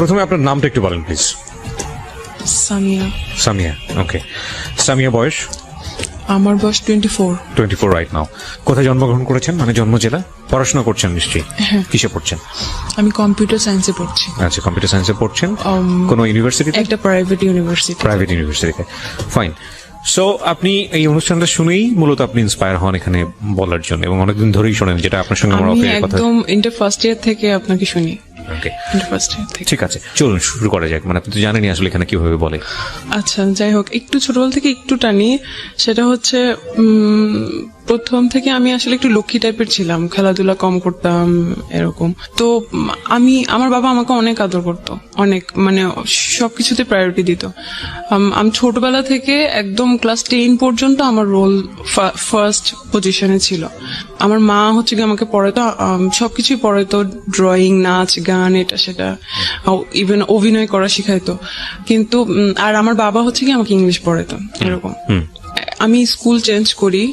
প্রথমে আপনার নামটা একটু বলেন প্লিজ। সামিয়া। সামিয়া, ওকে। সামিয়া বয়স? আমার বয়স 24। 24 রাইট নাও। কোথায় জন্মগ্রহণ করেছেন, মানে জন্ম জেলা? পড়াশোনা করছেন নিশ্চয়ই? কিসে পড়ছেন? আমি কম্পিউটার সায়েন্সে পড়ছি। আচ্ছা, কম্পিউটার সায়েন্সে পড়ছেন। কোন ইউনিভার্সিটিতে? একটা প্রাইভেট ইউনিভার্সিটি। প্রাইভেট ইউনিভার্সিটিতে, ফাইন। সো আপনি এই অনুষ্ঠানটা শুনেই মূলত আপনি ইন্সপায়ার হন এখানে বলার জন্য, এবং অনেকদিন ধরেই শোনেন, যেটা আপনার সঙ্গে আমার আমি অফিসের কথা। একদম ইন্টার ফার্স্ট ইয়ার থেকে আপনাকে শুনি। ওকে, ইন্টার ফার্স্ট ইয়ার থেকে। ঠিক আছে, চলুন শুরু করা যাক। মানে আপনি তো জানেনই আসলে এখানে কিভাবে বলে। আচ্ছা, যাই হোক, একটু ছোটবেলা থেকে একটু টানি। সেটা হচ্ছে প্রথম থেকে আমি আসলে একটু লক্ষ্মী টাইপের ছিলাম, খেলাধুলা কম করতাম এরকম। তো আমার বাবা আমাকে অনেক আদর করতো, অনেক, মানে সবকিছুতে প্রায়োরিটি দিত। আমি ছোটবেলা থেকে একদম ক্লাস 10 পর্যন্ত আমার রোল ফার্স্ট পজিশনে ছিল। আমার মা হচ্ছে কি আমাকে পড়াতো, সবকিছুই পড়াতো, ড্রয়িং, নাচ, গান, এটা সেটা, ইভেন অভিনয় করা শিখাইতো। কিন্তু আর আমার বাবা হচ্ছে কি আমাকে ইংলিশ পড়াতো এরকম। আমি স্কুল চেঞ্জ করি,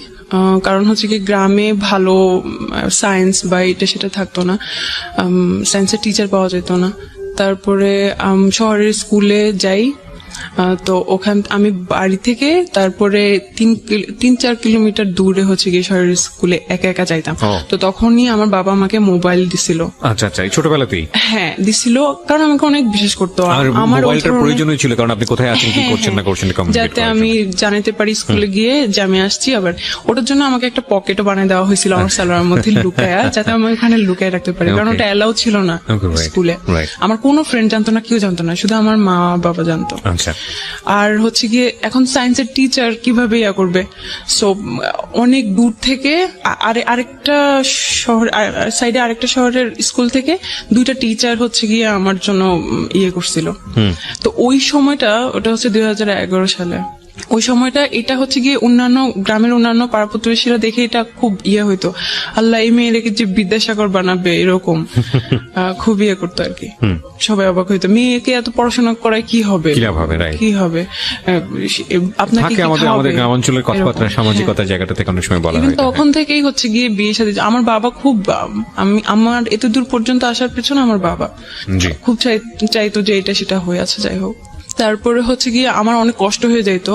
কারণ হচ্ছে কি গ্রামে ভালো সায়েন্স বা এটা সেটা থাকতো না, সায়েন্সের টিচার পাওয়া যেত না। তারপরে শহরের স্কুলে যাই। তো ওখান আমি বাড়ি থেকে তারপরে 3-4 কিলোমিটার দূরে হচ্ছে গিয়ে শহরের স্কুলে একা একা যাইতাম। তো তখনই আমার বাবা আমাকে মোবাইল দিছিল। আচ্ছা আচ্ছা, এই ছোটবেলাতেই? হ্যাঁ, দিছিল, কারণ আমাকে অনেক বিশেষ করতো। আমার মোবাইলটার প্রয়োজনই ছিল, কারণ আপনি কোথায় আছেন, কি করছেন না করছেন, যাতে আমি জানাতে পারি স্কুলে গিয়ে যে আমি আসছি। আবার ওটার জন্য আমাকে একটা পকেটও বানিয়ে দেওয়া হয়েছিল আমার সালোয়ারের মধ্যে লুকায়া, যাতে আমি ওখানে লুকায় রাখতে পারি, কারণ ওটা অ্যালাউ ছিল না স্কুলে। আমার কোনো ফ্রেন্ড জানতো না, কেউ জানতো না, শুধু আমার মা বাবা জানতো। আর হচ্ছে গিয়ে এখন সায়েন্সের টিচার কিভাবে ইয়া করবে, সো অনেক দূর থেকে আরেকটা শহর সাইডে আরেকটা শহরের স্কুল থেকে 2টা টিচার হচ্ছে গিয়ে আমার জন্য ইয়ে করছিল। তো ওই সময়টা, ওটা হচ্ছে 2011 সালে, ওই সময়টা এটা হচ্ছে গিয়ে অন্যান্য গ্রামের অন্যান্য পাড়া প্রতিবেশীরা দেখে এটা খুব ইয়ে হইতো, আল্লাহ এই মেয়েটাকে যে বিদ্যাসাগর বানাবে এরকম খুব ইয়ে করতো আর কি। সবাই অবাক হইতো, মেয়েকে এত পড়াশোনা করায় কি হবে, কি হবে, আপনাকে আমাদের গ্রামাঞ্চলের কথাবার্তা, সামাজিকতা জায়গাটা থেকে অনেক সময় বলা হয়। তখন থেকেই হচ্ছে গিয়ে বিয়ে শাদী। আমার বাবা খুব, আমার এত দূর পর্যন্ত আসার পেছনে আমার বাবা খুব চাইতো যে এটা সেটা হয়ে আছে। যাই হোক, তারপরে হচ্ছে গিয়ে আমার অনেক কষ্ট হয়ে যেত,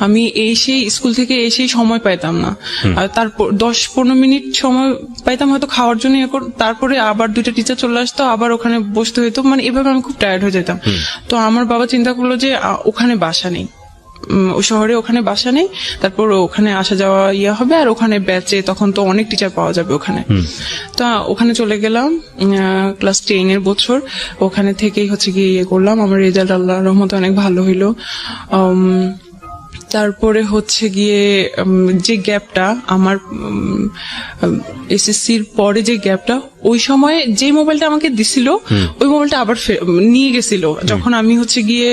আমি এসেই স্কুল থেকে এসেই সময় পাইতাম না। আর তারপর 10-15 মিনিট সময় পাইতাম হয়তো খাওয়ার জন্য, তারপরে আবার 2টা টিচার চলে আসতো, আবার ওখানে বসতে হইতো, মানে এভাবে আমি খুব টায়ার্ড হয়ে যেতাম। তো আমার বাবা চিন্তা করলো যে ওখানে বাসা নেই, ওই শহরে ওখানে বাসা নেই, তারপর ওখানে আসা যাওয়া ইয়ে হবে, আর ওখানে ব্যাচে তখন তো অনেক টিচার পাওয়া যাবে ওখানে। তো ওখানে চলে গেলাম ক্লাস 10 বছর। ওখানে থেকেই হচ্ছে গিয়ে ইয়ে করলাম, আমার রেজাল্ট আল্লাহর রহমতে অনেক ভালো হইলো। তারপরে হচ্ছে গিয়ে যে গ্যাপটা আমার এসএসসির পরে, যে গ্যাপটা, ওই সময় যে মোবাইলটা আমাকে দিছিল ওই মোবাইলটা আবার নিয়ে গেছিল, যখন আমি হচ্ছে গিয়ে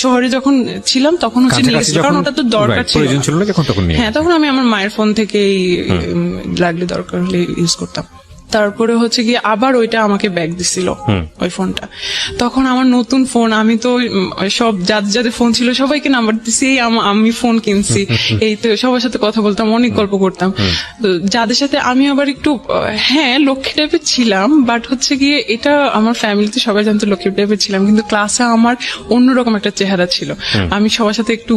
শহরে যখন ছিলাম তখন হচ্ছে নিয়ে গেছিল, কারণ ওটা তো দরকার ছিল। হ্যাঁ, তখন আমি আমার মায়ের ফোন থেকেই লাগলে দরকার হলে ইউজ করতাম। তারপরে হচ্ছে গিয়ে আবার ওইটা আমাকে ব্যাগ দিছিল, ওই ফোনটা। তখন আমার নতুন ফোন, আমি তো সব যাদের ফোন ছিল সবাইকে নাম্বার দিছি, আমি ফোন কিনছি, এই তো সবার সাথে কথা বলতাম, অনেক গল্প করতাম। যাদের সাথে আমি আবার একটু লক্ষ্মী টাইপের ছিলাম, বাট হচ্ছে গিয়ে এটা আমার ফ্যামিলিতে সবাই জানতো লক্ষ্মী টাইপের ছিলাম, কিন্তু ক্লাসে আমার অন্যরকম একটা চেহারা ছিল। আমি সবার সাথে একটু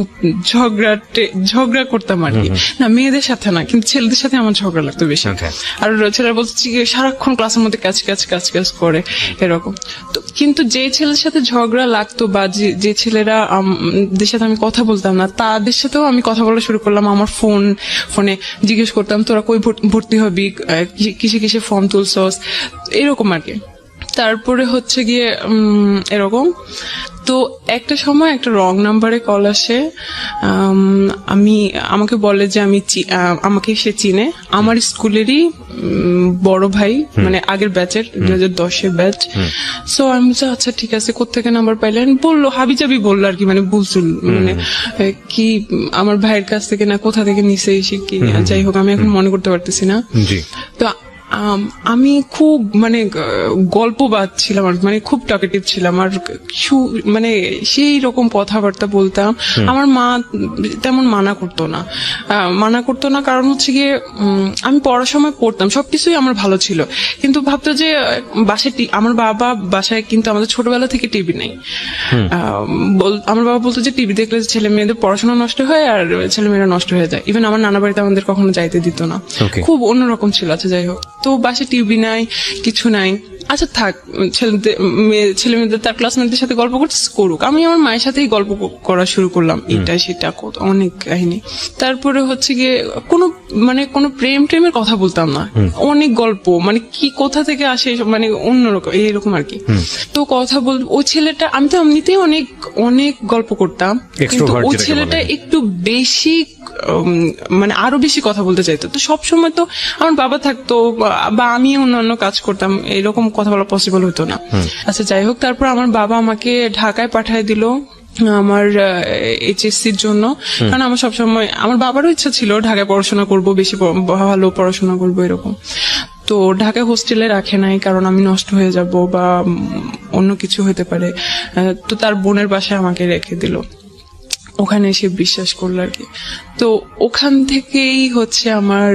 ঝগড়া করতাম আর কি, না মেয়েদের সাথে না, কিন্তু ছেলেদের সাথে আমার ঝগড়া লাগতো বেশি। আর ছেলেরা বলছে সারাক্ষণ ক্লাসের মধ্যে কাজ করে এরকম। তো কিন্তু যে ছেলের সাথে ঝগড়া লাগতো বা যে ছেলেরা সাথে আমি কথা বলতাম না, তাদের সাথেও আমি কথা বলা শুরু করলাম। আমার ফোনে জিজ্ঞেস করতাম, তোরা কই ভর্তি হবি, কিসে কিসে ফর্ম তুলছস, এরকম আর কি। তারপরে হচ্ছে গিয়ে এরকম। তো একটা সময় একটা রং নাম্বারে কল আসে, আমাকে বলে যে আমাকে সে চিনে, আমার স্কুলেরই বড় ভাই, মানে আগের ব্যাচের 2010-এর ব্যাচ। সো আমি বলছি আচ্ছা ঠিক আছে, কোত্থেকে নাম্বার পাইলেন, বললো হাবিজাবি বললো আর কি, মানে বুঝল মানে কি আমার ভাইয়ের কাছ থেকে না কোথা থেকে নিছে এসে কি, যাই হোক আমি এখন মনে করতে পারতেছি না। তো আমি খুব মানে গল্পবাদ ছিলাম আর মানে খুব টকেটিভ ছিলাম আর মানে সেই রকম কথাবার্তা বলতাম। আমার মা তেমন মানা করতো না কারণ হচ্ছে গিয়ে আমি পড়ার সময় পড়তাম, সবকিছুই আমার ভালো ছিল, কিন্তু ভাবতো যে বাসায় আমার বাবা বাসায় কিন্তু আমাদের ছোটবেলা থেকে টিভি নেই। আমার বাবা বলতো যে টিভি দেখলে ছেলে মেয়েদের পড়াশোনা নষ্ট হয় আর ছেলে মেয়েরা নষ্ট হয়ে যায়। ইভেন আমার নানা বাড়িতে আমাদের কখনো যাইতে দিত না, খুব অন্যরকম ছিল। আচ্ছা যাই হোক, তো বাসায় টিভি নাই, কিছু নাই। আচ্ছা থাক, ছেলে মেয়েদের তার ক্লাসমেটদের সাথে গল্প করুক। আমি আমার মায়ের সাথেই গল্প করা শুরু করলাম, এটা সেটা অনেক কাহিনী। তারপরে হচ্ছে গিয়ে কোনো প্রেমের কথা বলতাম না, অনেক গল্প, মানে কি কোথা থেকে আসে মানে অন্যরকম এইরকম আর কি। তো কথা ওই ছেলেটা, আমি তো এমনিতেই অনেক অনেক গল্প করতাম, কিন্তু ওই ছেলেটা একটু বেশি মানে আরো বেশি কথা বলতে চাইতো। তো সবসময় তো আমার বাবা থাকতো বা আমি অন্যান্য কাজ করতাম, এরকম কথা বলা পসিবল হতো না। আচ্ছা যাই হোক, তারপর আমার বাবা আমাকে ঢাকায় পাঠিয়ে দিল আমার এইচএসসির জন্য, কারণ আমার সবসময় আমার বাবারও ইচ্ছা ছিল ঢাকায় পড়াশোনা করব, বেশি ভালো পড়াশোনা করবো এরকম। তো ঢাকায় হোস্টেলে রাখে নাই কারণ আমি নষ্ট হয়ে যাব বা অন্য কিছু হতে পারে। তো তার বোনের বাসায় আমাকে রেখে দিল, ওখানে এসে বিশ্বাস করলো আর কি। তো ওখান থেকেই হচ্ছে আমার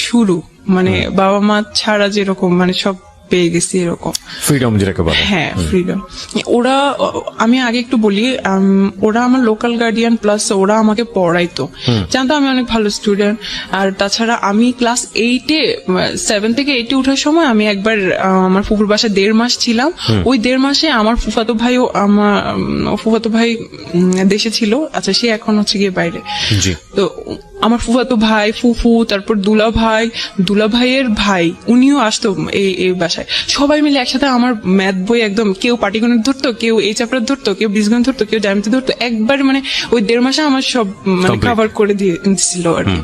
শুরু, মানে বাবা মা ছাড়া যেরকম মানে সব পেয়ে গেছি এরকম ফ্রিডম যেটাকে বলে। হ্যাঁ ফ্রিডম। ওরা, আমি আগে একটু বলি, ওরা আমার লোকাল গার্ডিয়ান, প্লাস ওরা আমাকে পড়াইতো, জানতো আমি অনেক ভালো স্টুডেন্ট। আর তাছাড়া আমি ক্লাস 7 থেকে 8 উঠার সময় আমি একবার আমার ফুফুর বাসায় 1.5 মাস ছিলাম। ওই 1.5 মাসে আমার ফুফাতো ভাই দেশে ছিল। আচ্ছা সে এখন হচ্ছে গিয়ে বাইরে। তো আমার ফুফাতো ভাই, ফুফু, তারপর দুলা ভাইয়ের ভাই, উনিও আসতো এই বাসায়। সবাই মিলে একসাথে আমার ম্যাথ বই একদম, কেউ পাটিগণিত ধরতো, কেউ এই চ্যাপ্টার ধরতো, কেউ বীজগণিত ধরতো, কেউ জ্যামিতি ধরতো। একবার মানে ওই 1.5 মাসে আমার সব মানে কভার করে দিয়েছিল আর কি।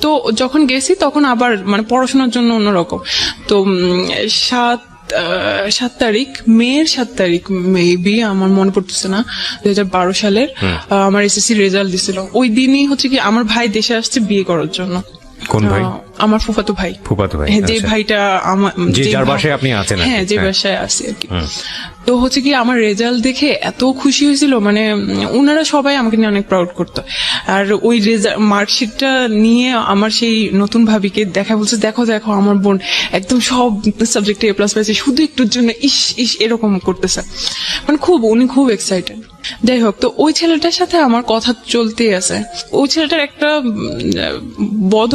তো যখন গেছি তখন আবার মানে পড়াশোনার জন্য অন্যরকম। তো 7 তারিখ, মেয়ের 7 তারিখ মেবি, আমার মনে পড়তেছে না, 2012 সালের আমার এসএসসি রেজাল্ট দিছিল। ওই দিনই হচ্ছে কি আমার ভাই দেশে আসছে বিয়ে করার জন্য। কোন ভাই? আমার ফুফাতো ভাই। যে ভাইটা আমার, যার বাসায় আপনি আছেন। হ্যাঁ, যে বাসায় আছি আর কি। তো হচ্ছে কি আমার রেজাল্ট দেখে এত খুশি হয়েছিল, মানে ওনারা সবাই আমাকে নিয়ে অনেক প্রাউড করতো। আর ওই মার্কশিটটা নিয়ে আমার সেই নতুন ভাবিকে দেখা, বলছে দেখো আমার বোন একদম সব সাবজেক্টে A+ পাইছে, শুধু একটুর জন্য ইস এরকম করতেছে, মানে উনি খুব এক্সাইটেড। যাই হোক, তো ওই ছেলেটার সাথে আমার কথা চলতেই আছে। ওই ছেলেটার একটা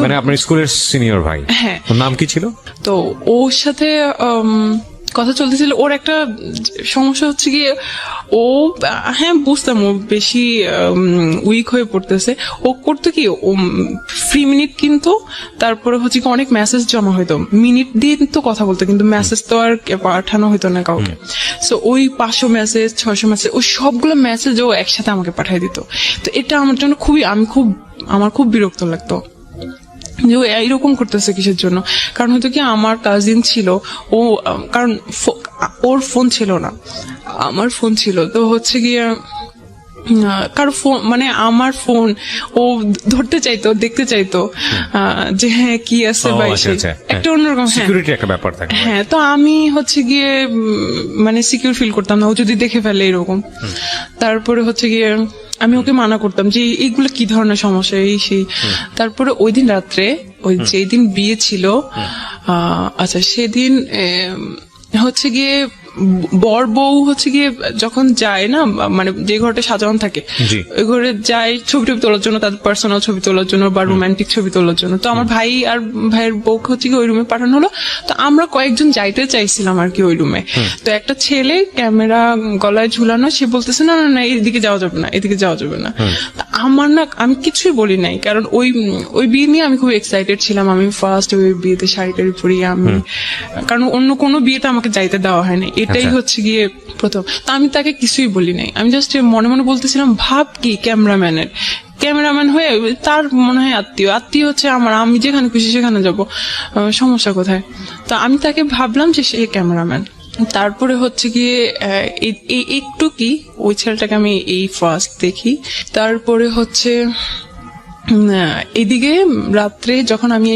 মানে আপনার স্কুলের সিনিয়র ভাই। হ্যাঁ। ওর নাম কি ছিল? তো ওর সাথে কথা চলতেছিল। ওর একটা সমস্যা হচ্ছে গিয়ে, ও হ্যাঁ বুঝতাম ও বেশি উইক হয়ে পড়তেছে। ও করতো কি, ও ফ্রি মিনিট কিন্তু, তারপরে হচ্ছে কি অনেক মেসেজ জমা হইতো, মিনিট দিয়ে তো কথা বলতো, কিন্তু মেসেজ তো আর পাঠানো হইতো না কাউকে। সো ওই 500 মেসেজ 600 মেসেজ, ওই সবগুলো মেসেজ ও একসাথে আমাকে পাঠিয়ে দিত। তো এটা আমার জন্য আমার খুব বিরক্ত লাগতো যে ও এইরকম করতেছে কিসের জন্য। কারণ হয়তো কি আমার কাজিন ছিল, ও কারণ ওর ফোন ছিল না, আমার ফোন ছিল। তো হচ্ছে গিয়ে কারো ফোন, মানে আমার ফোন ও ধরতে চাইতো, দেখতে চাইতো যে হ্যাঁ কি আছে বা একটা অন্যরকম সিকিউরিটি একটা ব্যাপার থাকে। হ্যাঁ, তো আমি হচ্ছে গিয়ে মানে সিকিউর ফিল করতাম না ও যদি দেখে ফেলে এরকম। তারপরে হচ্ছে গিয়ে আমি ওকে মানা করতাম যে এইগুলো কি ধরনের সমস্যা, এই সেই। তারপরে ওই দিন রাত্রে, ওই যেদিন বিয়ে ছিল, আচ্ছা সেদিন হচ্ছে গিয়ে বর বউ হচ্ছে গিয়ে যখন যায় না, মানে যে ঘরটা সাজানো থাকে ওই ঘরে যায় ছবি তোলার জন্য, তাদের পার্সোনাল ছবি তোলার জন্য বা রোমান্টিক ছবি তোলার জন্য। তো আমার ভাই আর ভাইয়ের বউকে হচ্ছে কি ওই রুমে পাঠানো হলো। তো আমরা কয়েকজন যাইতে চাইছিলাম আর কি ওই রুমে। তো একটা ছেলে ক্যামেরা গলায় ঝুলানো, সে বলতেছে না এদিকে যাওয়া যাবে না, এদিকে যাওয়া যাবে না। আমি কিছুই বলি নাই, কারণ ওই বিয়ে নিয়ে আমি খুব এক্সাইটেড ছিলাম। আমি ফার্স্ট ওই বিয়েতে শাড়ি টাড়ি পরি আমি, কারণ অন্য কোনো বিয়েতে আমাকে যাইতে দেওয়া হয়নি, এটাই হচ্ছে গিয়ে প্রথম। তা আমি তাকে কিছুই বলি নাই, আমি জাস্ট মনে মনে বলতেছিলাম ভাব কি ক্যামেরাম্যান হয়ে তার মনে হয় আত্মীয় হচ্ছে আমার, আমি যেখানে খুশি সেখানে যাব, সমস্যা কোথায়। তো আমি তাকে ভাবলাম যে সে ক্যামেরাম্যান। তারপরে হচ্ছে গিয়ে একটু কি ওই ছেলেটাকে আমি এই ফার্স্ট দেখি। তারপরে হচ্ছে এদিকে রাত্রে যখন আমি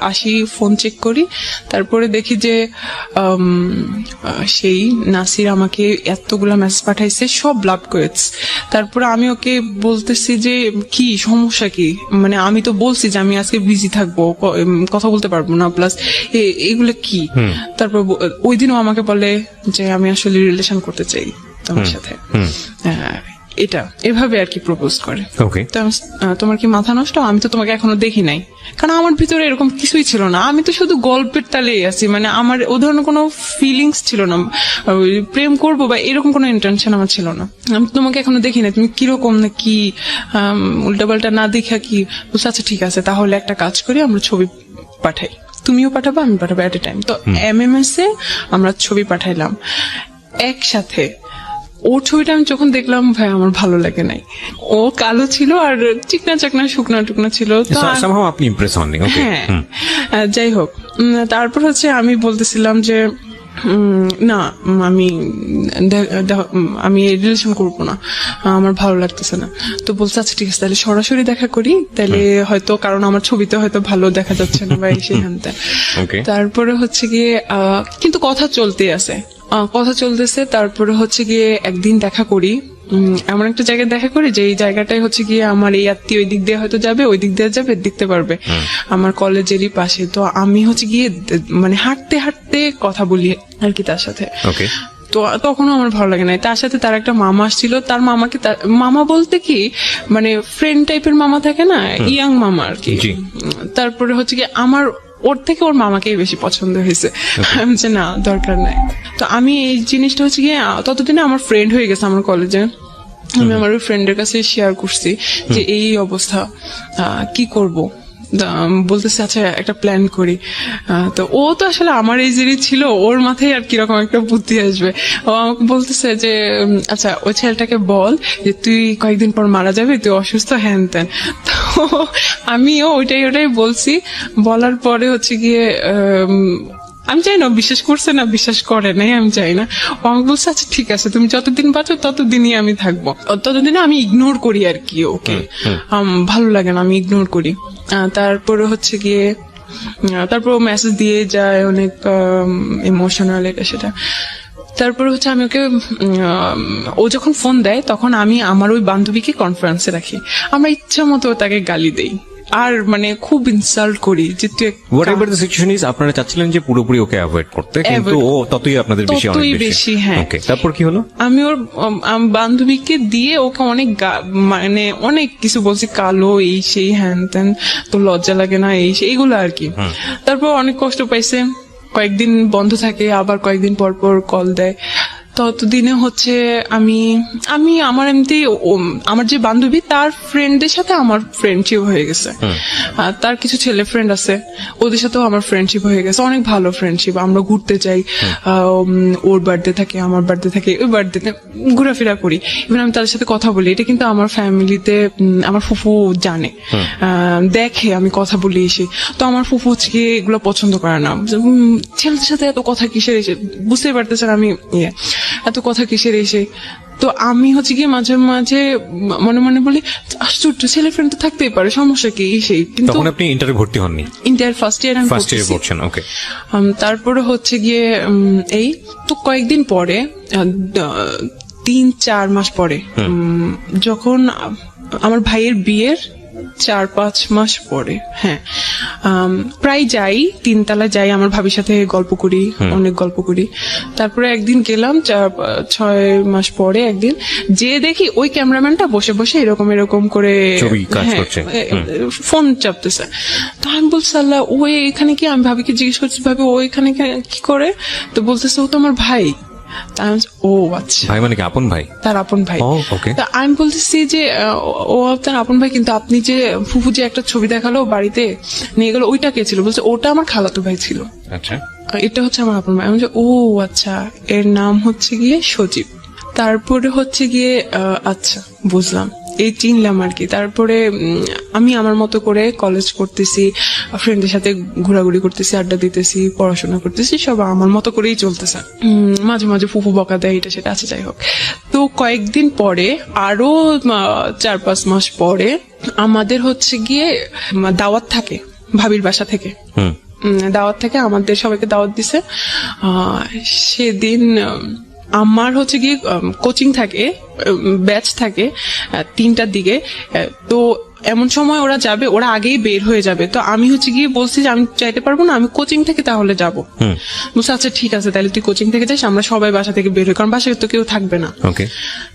আসি ফোন চেক করি, তারপরে দেখি যে সেই নাসির আমাকে এতগুলা মেসেজ পাঠাইছে, সব ব্লক করেছে। তারপরে আমি ওকে বলতেছি যে কি সমস্যা কি, মানে আমি তো বলছি যে আমি আজকে বিজি থাকবো, কথা বলতে পারবো না, প্লাস এগুলো কি। তারপর ওই দিনও আমাকে বলে যে আমি আসলে রিলেশন করতে চাই তোমার সাথে, এটা এভাবে আর কি প্রপোজ করে। তো তোমার কি মাথা নষ্ট, আমি তো তোমাকে এখনো দেখি নাই। কারণ আমার ভিতরে এরকম কিছুই ছিল না, আমি তো শুধু গল্পের তালেই আছি, মানে আমার ও ধরনের কোনো ফিলিংস ছিল না, প্রেম করবো বা এরকম কোনো ইন্টেনশন আমার ছিল না। আমি তোমাকে এখনো দেখি নাই, তুমি কিরকম না কি উল্টাপাল্টা না দেখা কি বলছো। আচ্ছা ঠিক আছে, তাহলে একটা কাজ করি, আমরা ছবি পাঠাই, তুমিও পাঠাবো আমি পাঠাবো এট এ টাইম। তো MMS এ আমরা ছবি পাঠাইলাম একসাথে। ওর ছবিটা আমি যখন দেখলাম ভাই আমার ভালো লাগে নাই, ও কালো ছিল আর চিকনা চাকনা শুকনা টুকনা ছিল, তো আপনি ইমপ্রেস হননি। হ্যাঁ যাই হোক, তারপর হচ্ছে আমি বলতেছিলাম যে না আমি রিলেশন করবো না, আমার ভালো লাগতেছে না। তো বলছে আচ্ছা ঠিক আছে, তাহলে সরাসরি দেখা করি, তাহলে হয়তো কারণ আমার ছবিতে হয়তো ভালো দেখা যাচ্ছে না বা সেখানটা। তারপরে হচ্ছে গিয়ে কিন্তু কথা চলতেছে। তারপরে হচ্ছে গিয়ে একদিন দেখা করি, এমন একটা জায়গায় দেখা করি যে এই জায়গাটাই হচ্ছে গিয়ে আমার এই আত্মীয় ওই দিক দিয়ে হয়তো যাবে, ওই দিক দিয়ে যাবে, দেখতে পারবে, আমার কলেজেরই পাশে। তো আমি হচ্ছে গিয়ে মানে হাঁটতে হাঁটতে কথা বলি আর কি তার সাথে। তো তখনও আমার ভালো লাগে নাই। তার সাথে তার একটা মামা আসছিল, তার মামাকে মামা বলতে কি মানে ফ্রেন্ড টাইপের মামা থাকে না, ইয়াং মামা আর কি। তারপরে হচ্ছে কি আমার ওর থেকে ওর মামাকেই বেশি পছন্দ হয়েছে, যে না দরকার নাই। তো আমি এই জিনিসটা হচ্ছে গিয়ে ততদিনে আমার ফ্রেন্ড হয়ে গেছে আমার কলেজে, আমি আমার ওই ফ্রেন্ডের কাছে শেয়ার করছি যে এই অবস্থা, কি করব। বলতেছে আচ্ছা একটা প্ল্যান করি। তো ও তো আসলে আমার এই জিনিস ছিল, ওর মাথায় আর কিরকম একটা বুদ্ধি আসবে। ও আমাকে বলতেছে যে আচ্ছা ওই ছেলেটাকে বল যে তুই কয়েকদিন পর মারা যাবে, তুই অসুস্থ, হ্যান ত্যান। তো আমিও ওইটাই বলছি। বলার পরে হচ্ছে গিয়ে আমি চাই না বিশ্বাস করছে না বিশ্বাস করে নাই আমি চাই না। ও আমাকে বলছে আচ্ছা ঠিক আছে, তুমি যতদিন বাঁচো ততদিনই আমি থাকবো, ততদিনে আমি ইগনোর করি আর কি ওকে, ভালো লাগে না, আমি ইগনোর করি। তারপরে হচ্ছে গিয়ে তারপর মেসেজ দিয়ে যায় অনেক ইমোশনাল, এটা সেটা। তারপরে হচ্ছে আমি ওকে ও যখন ফোন দেয় তখন আমি আমার ওই বান্ধবীকে কনফারেন্সে রাখি, আমরা ইচ্ছা মতো তাকে গালি দেই আর মানে খুব ইনসাল্ট করি যে তুই হোয়াটএভার দ্য সিচুয়েশন ইজ। আপনারা চাচ্ছিলেন যে পুরোপুরি ওকে অ্যাভয়েড করতে, কিন্তু ও ততই আপনাদের বেশি অনেক বেশি। হ্যাঁ, তারপর কি হলো? আমি ওর বান্ধবীকে দিয়ে ওকে অনেক মানে অনেক কিছু বলছি, কালো এই সেই হ্যান ত্যান, তো লজ্জা লাগে না এই সেই এগুলো আর কি। তারপর অনেক কষ্ট পাইছে, কয়েকদিন বন্ধ থাকে, আবার কয়েকদিন পর পর কল দেয়। ততদিনে হচ্ছে আমি আমার এমনি আমার যে বান্ধবী তার ফ্রেন্ডের সাথে আমার ফ্রেন্ডশিপ হয়ে গেছে, তার কিছু ছেলে ফ্রেন্ড আছে, ওদের সাথেও আমার ফ্রেন্ডশিপ হয়ে গেছে, অনেক ভালো ফ্রেন্ডশিপ। আমরা ঘুরতে যাই, ওর বার্থডে থাকে, আমার বার্থডে থাকে, ওই বার্থডেতে ঘোরাফেরা করি, ইভেন আমি তাদের সাথে কথা বলি। এটা কিন্তু আমার ফ্যামিলিতে আমার ফুফু জানে, দেখে আমি কথা বলি এসে। তো আমার ফুফু হচ্ছে কি এগুলো পছন্দ করে না, ছেলেদের সাথে এত কথা কিসের এসে, বুঝতেই পারতেছেন আমি এত কথা কিসের এসে। তো আমি হচ্ছে গিয়ে মাঝে মাঝে মনে মনে বলি আশ্চর্য, ছেলে ফ্রেন্ড তো থাকতেই পারে, সমস্যা কি সেই। কিন্তু তখন আপনি ইন্টারে ভর্তি হননি? ইন্টার ফার্স্ট ইয়ার আমি পড়ছেন। ওকে। তারপরে হচ্ছে গিয়ে এই তো কয়েকদিন পরে 3-4 মাস পরে যখন আমার ভাইয়ের বিয়ের 4-5 মাস পরে, হ্যাঁ, প্রায় যাই, 3 তলা যাই, আমার ভাবির সাথে গল্প করি, অনেক গল্প করি। তারপরে একদিন গেলাম 4-6 মাস পরে, একদিন যে দেখি ওই ক্যামেরাম্যানটা বসে বসে এরকম করে ফোন চাপতেছে। তো আমি বলছি আল্লাহ, ও এখানে কি? আমি ভাবিকে জিজ্ঞেস করছি ভাবি ও এখানে কি করে? তো বলতেছে ও তো আমার ভাই। ও আচ্ছা, ভাই মানে কি আপন ভাই? তার আপন ভাই। তা আমি বলতেছি যে ও তার আপন ভাই, কিন্তু আপনি যে ফুফু যে একটা ছবি দেখালো বাড়িতে নিয়ে গেল, ওইটা কে ছিল? বলছে ওটা আমার খালাতো ভাই ছিল। আচ্ছা, এটা হচ্ছে আমার আপন ভাই। আমি বলছি ও আচ্ছা, এর নাম হচ্ছে গিয়ে সজীব। তারপরে হচ্ছে গিয়ে আচ্ছা বুঝলাম, এই চিনলাম আর কি। তারপরে আমি আমার মতো করে কলেজ করতেছি, ফ্রেন্ডের সাথে ঘোরাঘুরি করতেছি, আড্ডা দিতেছি, পড়াশোনা করতেছি, সব আমার মতো করেই চলতেছে। মাঝে মাঝে ফুফু বকা দেয়, এটা সেটা আছে, যাই হোক। তো কয়েকদিন পরে আরো 4-5 মাস পরে আমাদের হচ্ছে গিয়ে দাওয়াত থাকে ভাবির বাসা থেকে। দাওয়াত থেকে আমাদের সবাইকে দাওয়াত দিছে। সেদিন আমার হচ্ছে গিয়ে কোচিং থাকে, ব্যাচ থাকে 3টার দিকে। তো এমন সময় ওরা যাবে, ওরা আগেই বের হয়ে যাবে। তো আমি হচ্ছে গিয়ে বলছি যে আমি চাইতে পারবো না, আমি কোচিং থেকে তাহলে যাবো। বলছে আচ্ছা ঠিক আছে, তাহলে তুই কোচিং থেকে যাস, আমরা সবাই বাসা থেকে বের হই, কারণ বাসায় তো কেউ থাকবে না।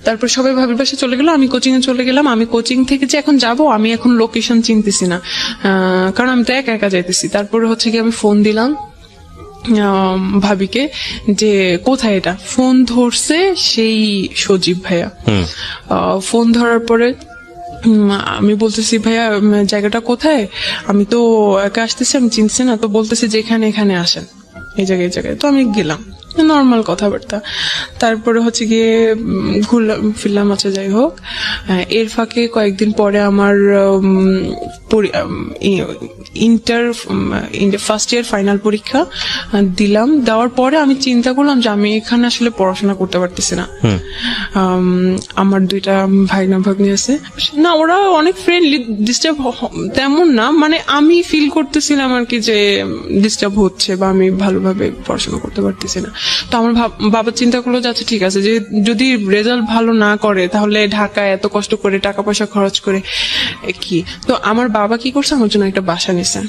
তারপর সবাই ভাবির বাসায় চলে গেল, আমি কোচিং এ চলে গেলাম। আমি কোচিং থেকে যে এখন যাব, আমি এখন লোকেশন চিনতেছি না, কারণ আমি তো একা একা যাইতেছি। তারপরে হচ্ছে গিয়ে আমি ফোন দিলাম ভাবিকে যে কোথায় এটা। ফোন ধরছে সেই সজীব ভাইয়া। ফোন ধরার পরে আমি বলতেছি ভাইয়া জায়গাটা কোথায়, আমি তো একা আসতেছি, আমি চিনছি না। তো বলতেছি যে এখানে আসেন, এই জায়গায় তো আমি গেলাম, নর্মাল কথাবার্তা। তারপরে হচ্ছে গিয়ে ঘুরলাম ফিরলাম, আচ্ছা যাই হোক। এর ফাঁকে কয়েকদিন পরে আমার ইন্টার ফার্স্ট ইয়ার ফাইনাল পরীক্ষা দিলাম। দেওয়ার পরে আমি চিন্তা করলাম যে আমি এখানে আসলে পড়াশোনা করতে পারতেছি না। আমার 2টা ভাইনা ভাগ্নি আছে না, ওরা অনেক ফ্রেন্ডলি, ডিস্টার্ব তেমন না, মানে আমি ফিল করতেছিলাম আর কি যে ডিস্টার্ব হচ্ছে বা আমি ভালোভাবে পড়াশোনা করতে পারতেছি না। তো আমার বাবা চিন্তা করলো যে আচ্ছা ঠিক আছে, যে যদি রেজাল্ট ভালো না করে তাহলে ঢাকায় এত কষ্ট করে টাকা পয়সা খরচ করে কি। তো আমার বাবা কি করছে, আমার জন্য একটা বাসা নিছে।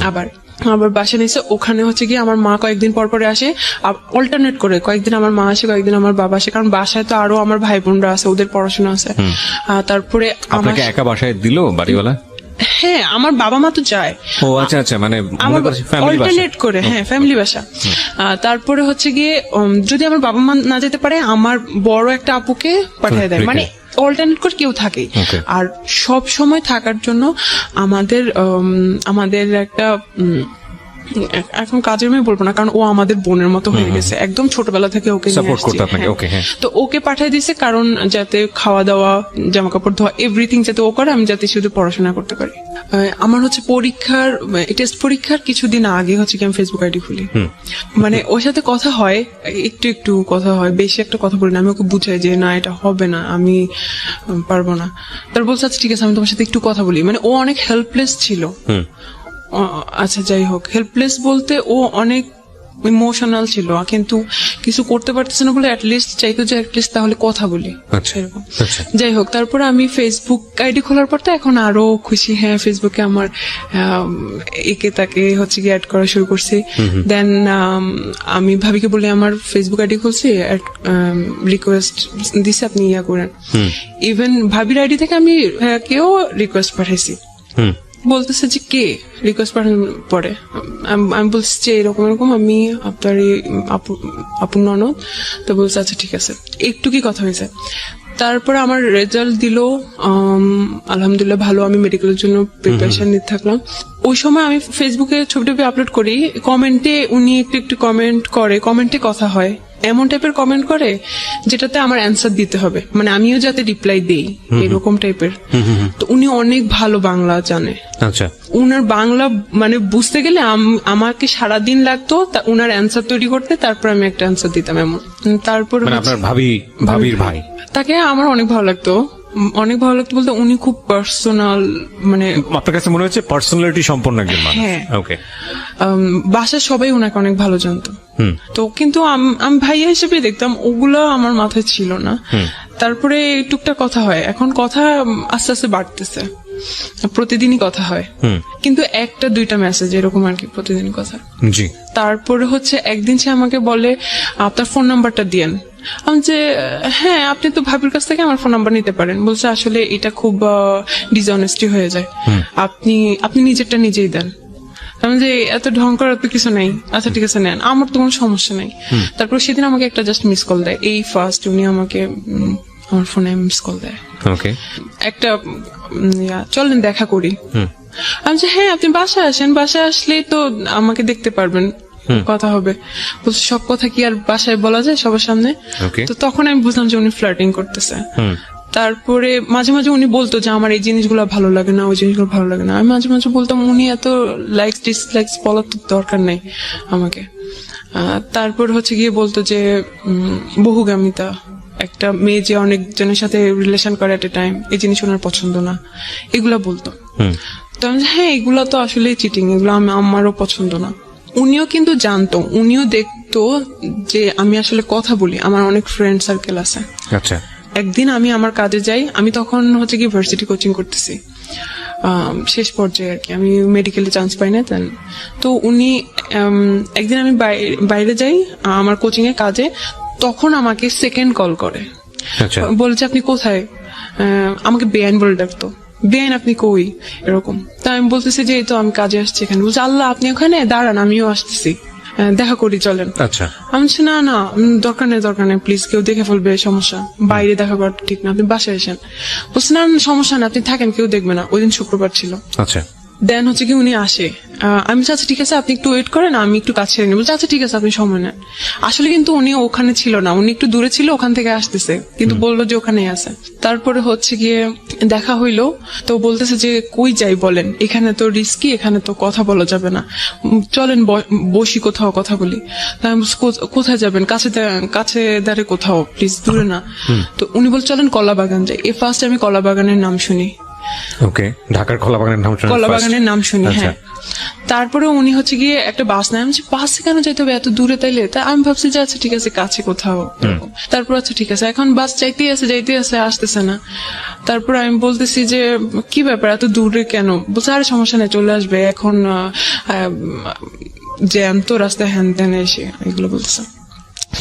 আবার বাসা নিছে, ওখানে হচ্ছে গিয়ে আমার মা কয়েকদিন পর পরে আসে, অল্টারনেট করে, কয়েকদিন আমার মা আসে, কয়েকদিন আমার বাবা আসে, কারণ বাসায় তো আরো আমার ভাই বোনরা আছে, ওদের পড়াশোনা আছে। তারপরে আপনাকে একা বাসায় দিল বাড়িওয়ালা? হ্যাঁ, আমার বাবা মা তো যায়। ও আচ্ছা, মানে অল্টারনেট করে, হ্যাঁ ফ্যামিলি বাসা। তারপরে হচ্ছে গিয়ে যদি আমার বাবা মা না যেতে পারে, আমার বড় একটা আপুকে পাঠিয়ে দেয়, মানে অল্টারনেট করে কেউ থাকে। আর সব সময় থাকার জন্য আমাদের একটা এখন কাজের মেয়ে বলবো না, কারণ ও আমাদের বোনের মতো হয়ে গেছে, একদম ছোটবেলা থেকে ওকে সাপোর্ট করতে আপনাকে। তো ওকে পাঠিয়ে দিয়েছে, কারণ যাতে খাওয়া দাওয়া, জামা কাপড় ধোয়া, এভরিথিং যাতে ও করে, আমি যাতে শুধু পড়াশোনা করতে পারি। আমার হচ্ছে টেস্ট পরীক্ষার কিছুদিন আগে হচ্ছে কি আমি ফেসবুক আইডি খুলি, মানে ওর সাথে কথা হয়, একটু কথা হয়, বেশি একটা কথা বলি না। আমি ওকে বুঝাই যে না এটা হবে না, আমি পারবো না। তারপর বলছে আচ্ছা ঠিক আছে, আমি তোমার সাথে একটু কথা বলি। মানে ও অনেক হেল্পলেস ছিল। আচ্ছা যাই হোক, হেল্পলেস বলতে ও অনেক ইমোশনাল ছিল, কিন্তু কিছু করতে পারতেছে না বলে অ্যাটলিস্ট চাইতো যে অ্যাটলিস্ট তাহলে কথা বলি, এরকম। যাই হোক, তারপরে আমি ফেসবুক আইডি খোলার পর তো এখন আরো খুশি। হ্যাঁ, ফেসবুকে আমার একে তাকে হচ্ছে কি অ্যাড করা শুরু করছি। দেন আমি ভাবিকে বলে আমার ফেসবুক আইডি খুলছি, রিকোয়েস্ট দিছে আপনি ইয়া করেন। ইভেন ভাবির আইডি থেকে আমি কেউ রিকোয়েস্ট পাঠাইছি। বলতেছে যে কে রিকোয়েস্ট পাঠানোর পরে আমি বলছি যে এরকম আমি আপনার আপুর ননদ। তো বলছে আচ্ছা ঠিক আছে, একটু কি কথা হয়েছে। তারপরে আমার রেজাল্ট দিল, আলহামদুলিল্লাহ ভালো। আমি মেডিকেলের জন্য প্রিপারেশন নিতে থাকলাম। ওই সময় আমি ফেসবুকে ছবি আপলোড করি, কমেন্টে উনি একটু কমেন্ট করে, কমেন্টে কথা হয়, এমন টাইপের কমেন্ট করে যেটাতে আমার অ্যান্সার দিতে হবে, মানে আমিও যাতে রিপ্লাই দেই, এরকম টাইপের। তো উনি অনেক ভালো বাংলা জানে। আচ্ছা, উনার বাংলা মানে বুঝতে গেলে আমাকে সারাদিন লাগতো উনার অ্যান্সার তৈরি করতে, তারপর আমি একটা অ্যান্সার দিতাম এমন। তারপর আপনার ভাবির ভাই, তাকে আমার অনেক ভালো লাগতো বলতে উনি খুব পার্সোনাল, মানে আপনার কাছে মনে হচ্ছে পার্সোনালিটি সম্পন্ন একজন মানুষ। হ্যাঁ, ওকে। বাসার সবাই ওনাকে অনেক ভালো জানতো। তো কিন্তু আমি ভাইয়া হিসেবে দেখতাম, ওগুলো আমার মাথায় ছিল না। তারপরে টুকটাক কথা হয়, এখন কথা আস্তে আস্তে বাড়তেছে, প্রতিদিনই কথা হয়, কিন্তু 1-2টা মেসেজ এরকম আর কি, প্রতিদিন কথা। জি। তারপরে হচ্ছে একদিন সে আমাকে বলে আপনার ফোন নাম্বারটা দিয়েন। আমি যে হ্যাঁ, আপনি তো ভাবির কাছ থেকে আমার ফোন নাম্বার নিতে পারেন। বলছে আসলে এটা খুব ডিসঅনেস্টি হয়ে যায়, আপনি নিজেরটা নিজেই দেন। আমি যে এত ঢং করার তো কিছু নাই, আচ্ছা ঠিক আছে নেন, আমার তো কোনো সমস্যা নাই। তারপর সেদিন আমাকে একটা জাস্ট মিস কল দেয়, এই ফার্স্ট উনি আমাকে আমার ফোনে মিস কল দেয়। ওকে, একটা চলেন দেখা করি। আমি যে হ্যাঁ, আপনি বাসায় আসেন, বাসায় আসলেই তো আমাকে দেখতে পারবেন, কথা হবে। বলছে সব কথা কি আর বাসায় বলা যায় সবার সামনে? তো তখন আমি বুঝলাম যে উনি ফ্লার্টিং করতেছে। তারপরে মাঝে মাঝে উনি বলতো যে আমার এই জিনিসগুলো ভালো লাগে না, ওই জিনিসগুলো ভালো লাগে না। আমি মাঝে মাঝে বলতাম উনি এত লাইকস ডিসলাইকস বলার তো দরকার নেই আমাকে। তারপর হচ্ছে গিয়ে বলতো যে বহুগামিতা, একটা মেয়ে যে অনেকজনের সাথে রিলেশন করে এট এ টাইম, এই জিনিস ওনার পছন্দ না, এগুলা বলতো। তো আমি বলছি, হ্যাঁ এগুলা তো আসলে চিটিং, এগুলো আমারও পছন্দ না। উনিও কিন্তু জানতো, উনিও দেখতো যে আমি আসলে কথা বলি, আমার অনেক ফ্রেন্ড সার্কেল আছে। আচ্ছা। একদিন আমি আমার কাজে যাই, আমি তখন হচ্ছে কি ভার্সিটি কোচিং করতেছি, শেষ পর্যায়ে আর কি, আমি মেডিকেলে চান্স পাই না তেন। তো উনি একদিন আমি বাইরে যাই আমার কোচিং এর কাজে, তখন আমাকে সেকেন্ড কল করে, আচ্ছা। বলছে আপনি কোথায়, আমাকে বেআইন বলে ডাকতো, বেআইন আপনি কই, এরকম। তা আমি বলতেছি যে এই তো আমি কাজে আসছি এখানে। বলছে আল্লাহ আপনি ওখানে দাঁড়ান, আমিও আসতেছি, দেখা করি চলেন। আচ্ছা। আমি বলছি না না দরকার নেই প্লিজ, কেউ দেখে ফেলবে, সমস্যা, বাইরে দেখা করা ঠিক না, আপনি বাসায় আসেন। বলছে না সমস্যা না, আপনি থাকেন, কেউ দেখবে না। ওই দিন শুক্রবার ছিল। আচ্ছা। দেন হচ্ছে কি উনি আসে, আমি বলছি আচ্ছা ঠিক আছে আপনি একটু ওয়েট করেন, আমি একটু কাছে নিয়ে বলছি আচ্ছা ঠিক আছে আপনি সময় নেন। আসলে কিন্তু উনি ওখানে ছিল না, উনি একটু দূরে ছিল, ওখান থেকে আসতেছে, কিন্তু বললো যে ওখানেই আছে। তারপরে হচ্ছে গিয়ে দেখা হইলো, তো বলতেছে যে কই যাই বলেন, এখানে তো রিস্কি, এখানে তো কথা বলা যাবে না, চলেন বসি কোথাও কথা বলি। তাই আমি বলছি, কোথায় যাবেন, কাছে দাঁড়ে কোথাও, প্লিজ দূরে না। তো উনি বল চলেন কলাবাগান যাই। ফার্স্ট আমি কলাবাগানের নাম শুনি, ওকে, ঢাকার কলাবাগানের নাম শুনে কলাবাগানের নাম শুনি, হ্যাঁ। তারপরে উনি হচ্ছে গিয়ে একটা বাস নেয়, আমি বাসে কেন যাইতে হবে এত দূরে, তাইলে তা আমি ভাবছি যে আচ্ছা ঠিক আছে কাছে কোথাও। তারপর আচ্ছা ঠিক আছে, এখন বাস যাইতেই আছে আসতেছে না। তারপর আমি বলতেছি যে কি ব্যাপার এত দূরে কেন, বলছে আরে সমস্যা নেই চলে আসবে, এখন জ্যাম তো রাস্তায় হ্যান ত্যান এসে, এগুলো বলতেছে।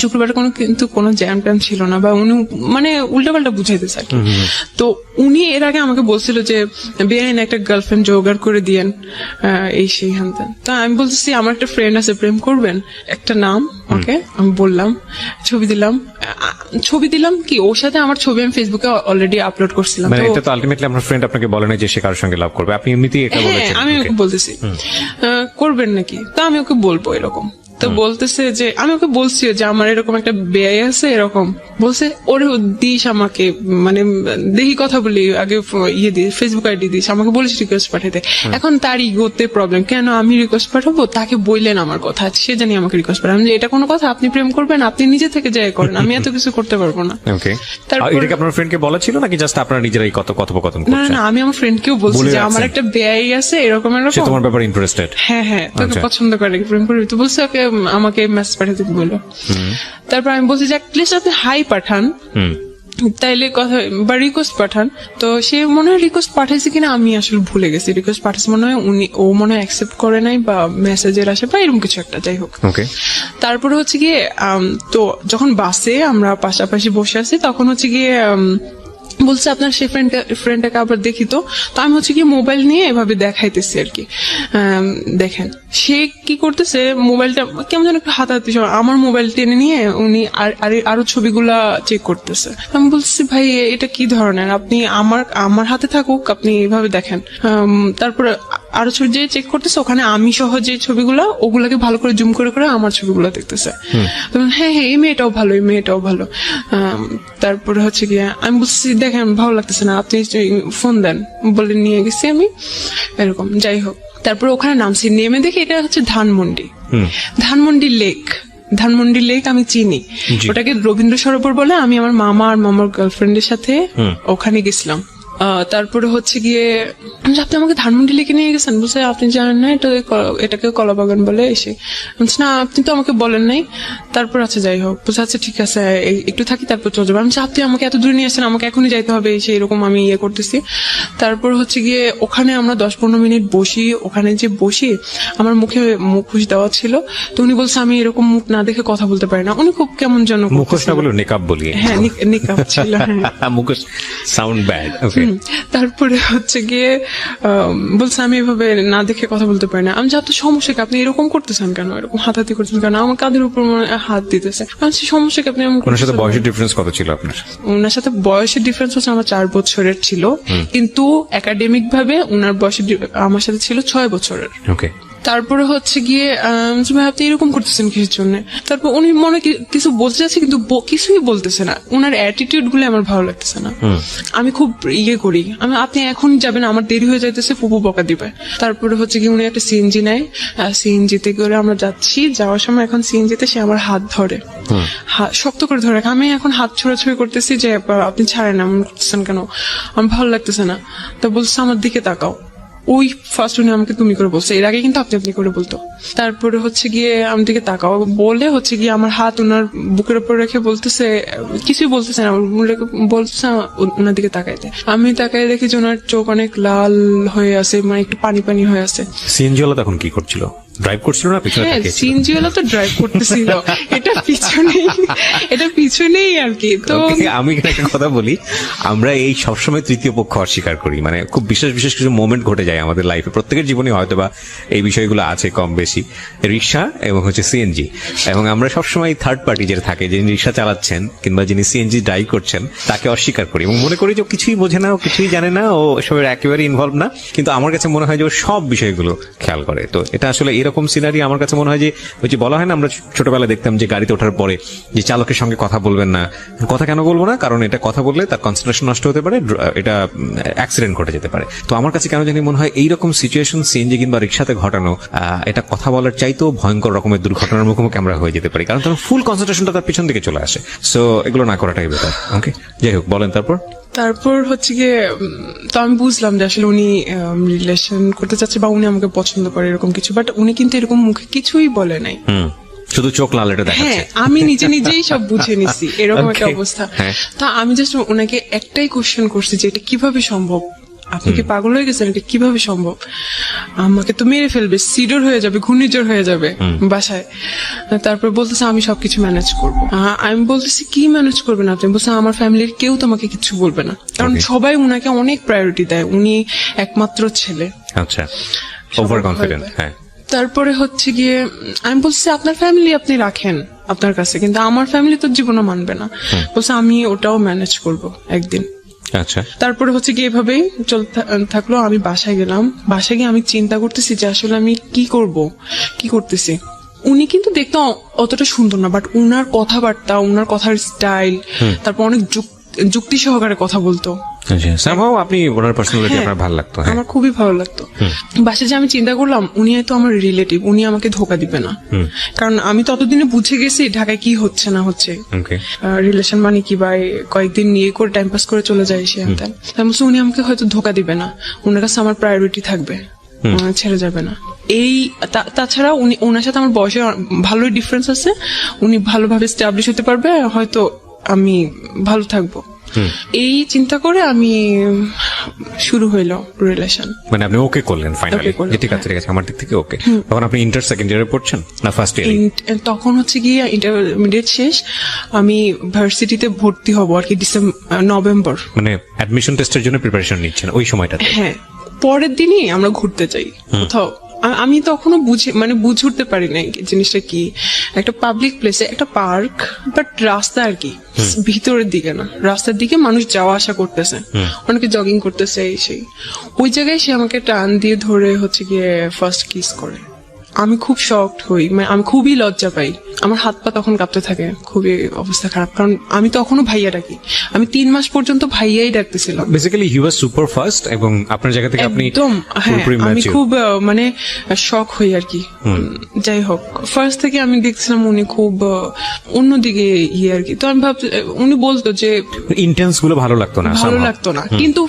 শুক্রবার কিন্তু কোনো জ্যাম ট্যাম ছিল না, বা উনি মানে উল্টাপাল্টা বুঝাইতেছে আর কি। তো উনি এর আগে আমাকে বলছিল যে বেআইন একটা গার্লফ্রেন্ড জোগাড় করে দিয়েন, এই সেই হ্যান ত্যান। তা আমি বলতেছি আমার একটা ফ্রেন্ড আছে, প্রেম করবেন, একটা নাম ওকে আমি বললাম, ছবি দিলাম কি ওর সাথে আমার ছবি আমি ফেসবুকে অলরেডি আপলোড করছিলাম। মানে এটা তো আলটিমেটলি আপনার ফ্রেন্ড আপনাকে বলে না যে সে কারোর সঙ্গে লাভ করবে, আপনি এমনিতেই এটা বলেছেন। আমি ওকে বলতেছি করবেন নাকি, তা আমি ওকে বলবো এরকম। তো বলতেছে যে আমি ওকে বলছি যে আমার এরকম একটা বেআই আছে, এরকম বলছে, ওরে দিস আমাকে, মানে দেখি কথা বলি আগে, ইয়ে দিস ফেসবুক আইডি দিস, আমাকে বলিস রিকোয়েস্ট পাঠাতে। এখন তার ইগোতে প্রবলেম, কেন আমি রিকোয়েস্ট পাঠাবো, তাকে বললেন আমার কথা, সে জানি আমাকে রিকোয়েস্ট পাঠাবো, আমি এটা কোনো কথা, আপনি প্রেম করবেন আপনি নিজে থেকে যাই করেন, আমি এত কিছু করতে পারবো না। ওকে, তারপর এটা কি আপনার ফ্রেন্ডকে বলা ছিল নাকি জাস্ট আপনারা নিজেরাই কথোপকথন না করছেন? না আমি আমার ফ্রেন্ডকেও বলছি যে আমার একটা বেআই আছে, এরকম সে তোমার ব্যাপারে ইন্টারেস্টেড? হ্যাঁ তোকে পছন্দ করে, প্রেম করবি, তো বলছে ওকে আমাকে মেসেজ পাঠাতে বললো। তারপর আমি বলছি যে প্লিজ আপনি হাই পাঠান, তাইলে কথা বা রিকোয়েস্ট পাঠান। তো সে মনে হয় রিকোয়েস্ট পাঠাইছে কিনা আমি আসলে ভুলে গেছি, রিকোয়েস্ট পাঠাইছে মনে হয়, ও মনে হয় অ্যাকসেপ্ট করে নাই বা মেসেজের আসে বা এরকম কিছু একটা, যাই হোক। তারপরে হচ্ছে গিয়ে তো যখন বাসে আমরা পাশাপাশি বসে আছি, তখন হচ্ছে গিয়ে বলছে আপনার সেই ফ্রেন্ডটাকে আবার দেখি। তো আমি হচ্ছে কি মোবাইল নিয়ে এভাবে দেখাইতেছি আর কি, দেখেন সে কি করতেছে, মোবাইলটা কেমন যেন একটু হাতাহাতি, আমার মোবাইল টেনে নিয়ে উনি আরো ছবিগুলা চেক করতেছে। আমি বলছি ভাই এটা কি ধরনের, আপনি আমার হাতে থাকুক, আপনি এভাবে দেখেন। তারপরে আরো ছবি যে চেক করতেছে, ওখানে আমি সহ যে ছবিগুলা, ওগুলাকে ভালো করে জুম করে করে আমার ছবিগুলো দেখতেছে। হ্যাঁ এই মেয়েটাও ভালো। তারপরে হচ্ছে গিয়ে আমি বলছি দেখেন ভালো লাগতেছে না, আপনি ফোন দেন, বলে নিয়ে গেছি আমি, এরকম। যাই হোক, তারপরে ওখানে নামছি, নেমে দেখি এটা হচ্ছে ধানমন্ডি লেক আমি চিনি, ওটাকে রবীন্দ্র সরোবর বলে। আমি আমার মামা আর মামার গার্লফ্রেন্ডের সাথে ওখানে গেছিলাম। তারপরে হচ্ছে গিয়ে আপনি আমাকে ধানমন্ডি লেকে নিয়ে গেছেন, বলছে আপনি জানেন না এটাকে কলাবাগান বলে, এসে বলছে না আপনি তো আমাকে বলেন নাই। তারপর আচ্ছা যাই হোক, বলছে আচ্ছা ঠিক আছে একটু থাকি তারপর চলে যাবো। আমি আপনি আমাকে এত দূরে নিয়ে আসছেন, আমাকে এখনই যাইতে হবে, এসে এরকম আমি ইয়ে করতেছি। তারপর হচ্ছে গিয়ে ওখানে আমরা 10-15 মিনিট বসি, ওখানে যে বসি আমার মুখে মুখোশ দেওয়া ছিল, তো উনি বলছে আমি এরকম মুখ না দেখে কথা বলতে পারি না। উনি খুব কেমন যেন, মুখোশ না বলে নেকাব বলি, হ্যাঁ নেকাব ছিল, মুখোশ সাউন্ড ব্যাড। তারপরে হচ্ছে গিয়ে বলছে আমি এভাবে না দেখে কথা বলতে পারি না। আমি যত সমস্যা কি, আপনি এরকম করতেছেন কেন, এরকম হাতাহাতি করতেছেন কেন, আমার কাঁধের উপর হাত দিতেছে। সমস্যা কি, আপনি ওনার সাথে বয়সের ডিফারেন্স কত ছিল আপনার? ওনার সাথে বয়সের ডিফারেন্স হচ্ছে আমার 4 বছরের ছিল, কিন্তু একাডেমিক ভাবে ওনার বয়সের আমার সাথে ছিল 6 বছরের। ওকে, তারপরে হচ্ছে গিয়ে যে ভাই আপনি এরকম করতেছেন কিসের জন্য। তারপর উনি মনে কিছু বলতে চাচ্ছে কিন্তু কিছুই বলতেছে না, ওনার অ্যাটিটিউড গুলো আমার ভালো লাগতেছে না। আমি খুব করি, আপনি এখন যাবেন, আমার দেরি হয়ে যাইতেছে, ফুপু বকা দিবে। তারপরে হচ্ছে কি উনি একটা সিএনজি নেয়, সিএনজিতে করে আমরা যাচ্ছি, যাওয়ার সময় এখন সিএনজিতে সে আমার হাত ধরে, শক্ত করে ধরে রাখে। আমি এখন হাত ছোড়াছুড়ি করতেছি যে আপনি ছাড়েন, এমন করতেছেন কেন, আমার ভালো লাগতেছে না। তো বলছে আমার দিকে তাকাও। ওই ফার্স্ট উনি আমাকে তুমি করে বলছে, এর আগে কিন্তু আপনি আপনি করে বলতো। তারপরে হচ্ছে গিয়ে আমি দিকে তাকাও বলে হচ্ছে গিয়ে আমার হাত ওনার বুকের উপর রেখে বলতেছে, কিছুই বলতেছে না, বলতেছে ওনার দিকে তাকাইতে। আমি তাকাই দেখি যে ওনার চোখ অনেক লাল হয়ে আছে, মানে একটু পানি পানি হয়ে আছে। সিএনজি ওয়ালা তখন কি করছিল? ড্রাইভ করছিল না পিছনে? হ্যাঁ, সিএনজি ওয়ালা তো ড্রাইভ করতেছিল, এটা পিছনেই আর কি। তো আমি একটা কথা বলি, আমরা এই সবসময় তৃতীয় পক্ষ অস্বীকার করি, মানে খুব বিশেষ বিশেষ কিছু মোমেন্ট ঘটে যায় আমাদের লাইফে, প্রত্যেকের জীবনে হয়তো বা এই বিষয়গুলো আছে কম বেশি, রিক্সা এবং হচ্ছে সিএনজি, এবং আমরা সবসময় থার্ড পার্টি যেটা থাকে, যিনি রিক্সা চালাচ্ছেন কিংবা যিনি সিএনজি ড্রাইভ করছেন তাকে অস্বীকার করি এবং মনে করি যে কিছুই বোঝে না, ও কিছুই জানে না, ও এসবের একেবারে ইনভলভ না। কিন্তু আমার কাছে মনে হয় যে ও সব বিষয়গুলো খেয়াল করে। তো এটা আসলে এরকম সিনারি আমার কাছে মনে হয় যে ওই যে বলা হয় না, আমরা ছোটবেলায় দেখতাম যে গাড়িতে ওঠার পরে যে চালকের সঙ্গে কথা বলবেন না। কথা কেন বলবো না? কারণ এটা কথা বললে তার কনসেন্ট্রেশন নষ্ট হতে পারে, এটা অ্যাক্সিডেন্ট ঘটে যেতে পারে। তো আমার কাছে কেন জানি মনে হয় এইরকম সিচুয়েশন সিএনজি কিংবা রিক্সাতে ঘটানো, এটা কথা বলার চাইতেও ভয়ঙ্কর রকমের দুর্ঘটনার মুখোমুখি আমরা হয়ে যেতে পারি, কারণ তখন ফুল কনসেন্ট্রেশনটা তার পিছন দিকে চলে আসে। সো এগুলো না করাটাই বেটার। ওকে, যাই হোক, বলেন তারপর হচ্ছে গিয়ে তো আমি বুঝলাম যে আসলে উনি রিলেশন করতে চাচ্ছে বা উনি আমাকে পছন্দ করে এরকম কিছু, বাট উনি কিন্তু এরকম মুখে কিছুই বলে নাই, শুধু চোখ লাল এটা দেখাচ্ছে। হ্যাঁ, আমি নিজেই সব বুঝে নিছি, এরকম একটা অবস্থা। তা আমি জাস্ট ওনাকে একটাই কোশ্চেন করছি যে এটা কিভাবে সম্ভব, আপনি কি পাগল হয়ে গেছেন, এটা কিভাবে সম্ভব, আমাকে তো মেরে ফেলবে, সিডর হয়ে যাবে, ঘূর্ণিঝড় হয়ে যাবে বাসায়। তারপর বলতেছে আমি সবকিছু ম্যানেজ করবো। আমি বলতেছি কি ম্যানেজ করবেন আপনি? বলছে আমার ফ্যামিলির কেউ তোমাকে কিছু বলবে না, কারণ সবাই উনাকে অনেক প্রায়োরিটি দেয়, উনি একমাত্র ছেলে। আচ্ছা, ওভার কনফিডেন্ট। হ্যাঁ। তারপরে হচ্ছে গিয়ে আমি বলছি আপনার ফ্যামিলি আপনি রাখেন আপনার কাছে, কিন্তু আমার ফ্যামিলি তো জীবনে মানবে না। বলছে আমি ওটাও ম্যানেজ করবো একদিন। আচ্ছা, তারপরে হচ্ছে গিয়ে এভাবেই চলতে থাকলো। আমি বাসায় গেলাম, বাসায় গিয়ে আমি চিন্তা করতেছি যে আসলে আমি কি করব, কি করতেছি। উনি কিন্তু দেখতে অতটা সুন্দর না, বাট উনার কথাবার্তা, উনার কথার স্টাইল, তারপর অনেক যুক্তি সহকারে কথা বলতো। আপনি ওনার পার্সোনালিটি আপনার ভালো লাগতো? আমার খুবই ভালো লাগতো। বাসে যে আমি চিন্তা করলাম উনি হয়তো আমার রিলেটিভ, উনি আমাকে ধোকা দিবে না, কারণ আমি ততদিনে বুঝে গেছি ঢাকায় কি হচ্ছে না হচ্ছে, রিলেশন মানে কি, বা কয়েকদিন নিয়ে করে টাইম পাস করে চলে যায় সে। উনি আমাকে হয়তো ধোকা দিবে না, ওনার কাছে আমার প্রায়োরিটি থাকবে, ছেড়ে যাবে না। এই তাছাড়া উনি, ওনার সাথে আমার বয়সে ভালোই ডিফারেন্স আছে, উনি ভালোভাবে স্টাবলিশ হতে পারবে, হয়তো আমি ভালো থাকবো। এই চিন্তা করে আমি শুরু হইলো রিলেশন। মানে আপনি ওকে করলেন ফাইনালি? ঠিক আছে, ঠিক আছে, আমার দিক থেকে ওকে। তখন আপনি ইন্টার সেকেন্ড ইয়ারে পড়ছেন না ফার্স্ট ইয়ারে? তখন হচ্ছে গিয়ে ইন্টারমিডিয়েট শেষ, আমি ভার্সিটিতে ভর্তি হব আর কি নভেম্বর। মানে অ্যাডমিশন টেস্টের জন্য প্রিপারেশন নিচ্ছেন ওই সময়টাতে? হ্যাঁ, পরের দিনই আমরা ঘুরতে যাই কোথাও। আমি তখনও বুঝে উঠতে পারি নাই জিনিসটা কি, একটা পাবলিক প্লেসে একটা পার্ক, বাট রাস্তা আর কি ভিতরের দিকে না, রাস্তার দিকে মানুষ যাওয়া আসা করতেছে, অনেকে জগিং করতেছে, এই সেই। ওই জায়গায় সে আমাকে টান দিয়ে ধরে হচ্ছে গিয়ে ফার্স্ট কিস করে। আমি খুব শকড হই, মানে আমি খুবই লজ্জা পাই, আমার হাত পা তখন কাঁপতে থাকে, খুবই অবস্থা খারাপ, কারণ আমি তখনও ভাইয়া ডাকি, আমি 3 মাস পর্যন্ত ভাইয়াই ডাকতেছিলাম। Basically he was super fast, এবং আপনার জায়গা থেকে আপনি একদম, হ্যাঁ, আমি খুব মানে শক হই আর কি। যাই হোক, ফার্স্ট থেকে আমি দেখছিলাম উনি খুব অন্যদিকে আর কি, তো আমি ভাবছি উনি বলতো যে ইন্টেন্স গুলো ভালো লাগতো না, কিন্তু